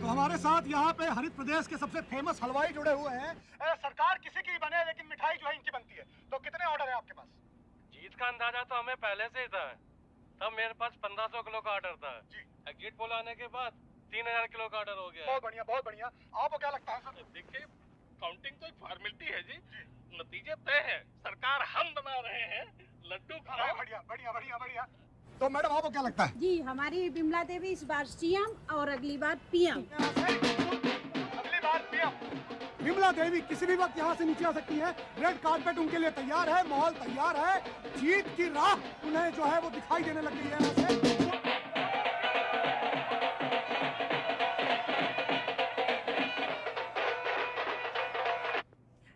हमारे साथ यहाँ पे हरित प्रदेश के सबसे फेमस हलवाई जुड़े हुए हैं। सरकार किसी की बने लेकिन मिठाई जो है इनकी बनती है। तो कितने ऑर्डर है आपके पास? जीत का अंदाजा तो हमें पहले से ही था। तब मेरे पास 1500 किलो का ऑर्डर था जी। एग्जिट पोल आने के बाद 3000 किलो का ऑर्डर हो गया। बहुत बढ़िया, बहुत बढ़िया। आपको क्या लगता है सर? देखिए, काउंटिंग तो एक फॉर्मेलिटी है जी, नतीजे तय है। सरकार हम बना रहे हैं, लड्डू खाओ। बढ़िया बढ़िया बढ़िया बढ़िया। तो मैडम आपको क्या लगता है? जी, हमारी बिमला देवी इस बार सीएम और अगली बार पीएम। अगली बार पीएम। बिमला देवी किसी भी वक्त यहाँ से नीचे आ सकती है। रेड कार्पेट उनके लिए तैयार है, माहौल तैयार है। जीत की राह उन्हें जो है वो दिखाई देने लग गई है यहाँ से।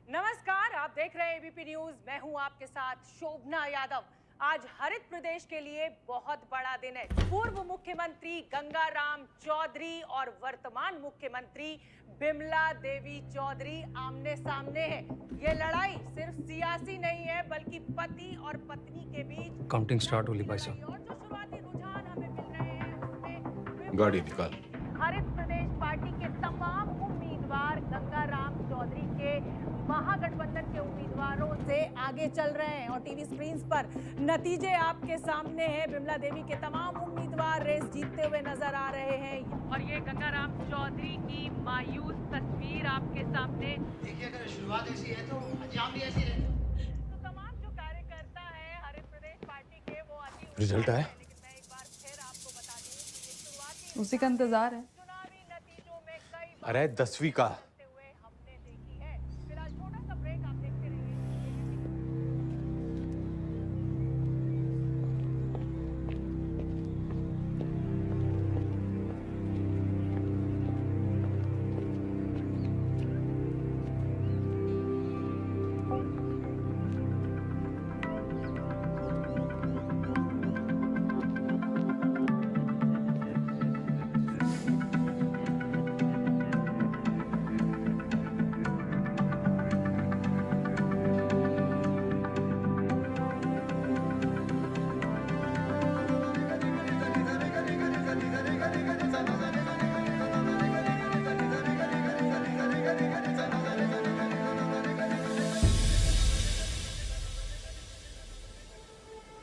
नमस्कार, आप देख रहे हैं एबीपी न्यूज। मैं हूँ आपके साथ शोभना यादव। आज हरित प्रदेश के लिए बहुत बड़ा दिन है। पूर्व मुख्यमंत्री गंगाराम चौधरी और वर्तमान मुख्यमंत्री बिमला देवी चौधरी आमने सामने हैं। ये लड़ाई सिर्फ सियासी नहीं है बल्कि पति और पत्नी के बीच। काउंटिंग स्टार्ट होली भाई साहब। और जो शुरुआती रुझान हमें मिल रहे हैं उसमें गाड़ी निकाल। हरित प्रदेश पार्टी के तमाम उम्मीदवार गंगाराम चौधरी के महागठबंधन के उम्मीदवारों से आगे चल रहे हैं और टीवी स्क्रीन पर नतीजे आपके सामने हैं। बिमला देवी के तमाम उम्मीदवार रेस जीतते हुए नजर आ रहे हैं और ये गंगाराम चौधरी की मायूस तस्वीर आपके सामने। देखिए, अगर शुरुआत ऐसी है तो अंजाम भी ऐसी रहता। तो तमाम जो कार्यकर्ता है हरित प्रदेश पार्टी के वो रिजल्ट आया? उसी का इंतजार है। अरे 10वीं का।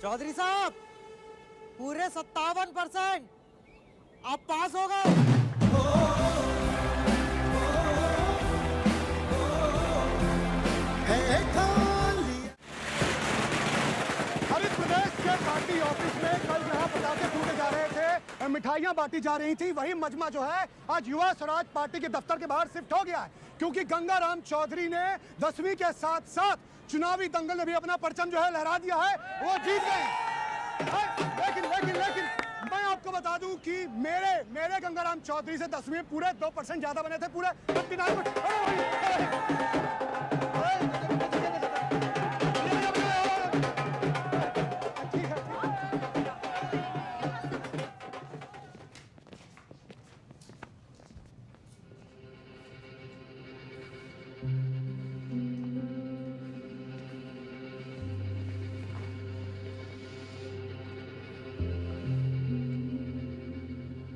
चौधरी साहब, पूरे 57% आप पास हो गए। हरित प्रदेश के पार्टी ऑफिस में कल जहां पटाखे फूटे जा रहे थे, मिठाइयां बांटी जा रही थी, वही मजमा जो है आज युवा स्वराज पार्टी के दफ्तर के बाहर शिफ्ट हो गया है। क्योंकि गंगाराम चौधरी ने 10वीं के साथ साथ चुनावी दंगल में भी अपना परचम जो है लहरा दिया है, वो जीत गए। लेकिन लेकिन लेकिन मैं आपको बता दूं कि मेरे गंगाराम चौधरी से 10वीं पूरे 2% ज्यादा बने थे, पूरे 59%।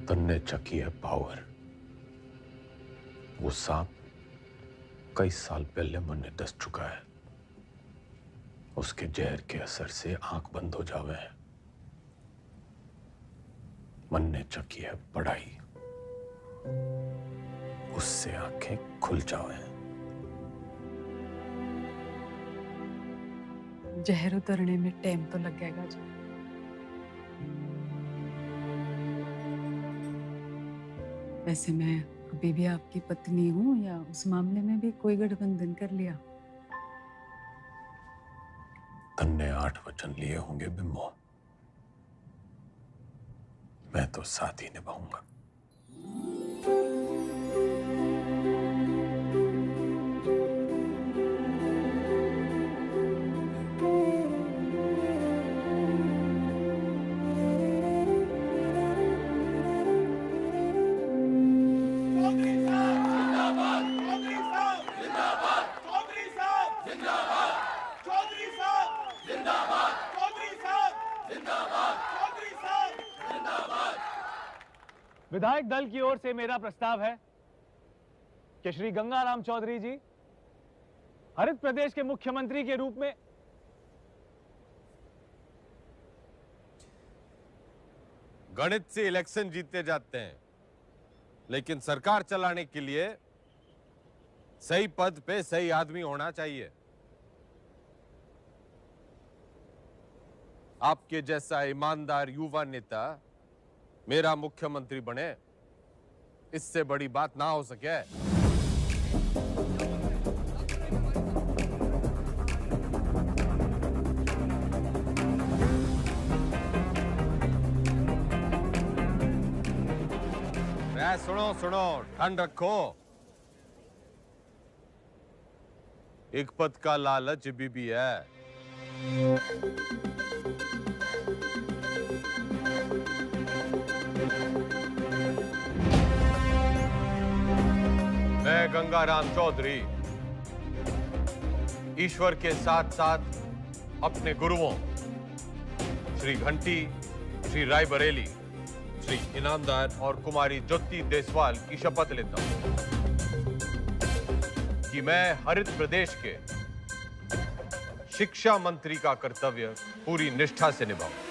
तन्ने चकी है पावर। वो सांप कई साल पहले मन ने दस चुका है। उसके जहर के असर से आंख बंद हो जावे है। मन ने चकी है पढ़ाई, उससे आंखें खुल जावे। जहर उतरने में टाइम तो लगेगा जी। वैसे मैं अभी भी आपकी पत्नी हूँ या उस मामले में भी कोई गठबंधन कर लिया? तन्ने 8 वचन लिए होंगे बिम्बो, मैं तो साथ ही निभाऊंगा। विधायक दल की ओर से मेरा प्रस्ताव है कि श्री गंगाराम चौधरी जी हरित प्रदेश के मुख्यमंत्री के रूप में गणित से इलेक्शन जीते जाते हैं, लेकिन सरकार चलाने के लिए सही पद पे सही आदमी होना चाहिए। आपके जैसा ईमानदार युवा नेता मेरा मुख्यमंत्री बने, इससे बड़ी बात ना हो सके। सुनो सुनो, ठंड रखो। एक पद का लालच भी है। मैं गंगाराम चौधरी ईश्वर के साथ साथ अपने गुरुओं श्री घंटी, श्री रायबरेली, श्री इनामदार और कुमारी ज्योति देसवाल की शपथ लेता हूं कि मैं हरित प्रदेश के शिक्षा मंत्री का कर्तव्य पूरी निष्ठा से निभाऊं।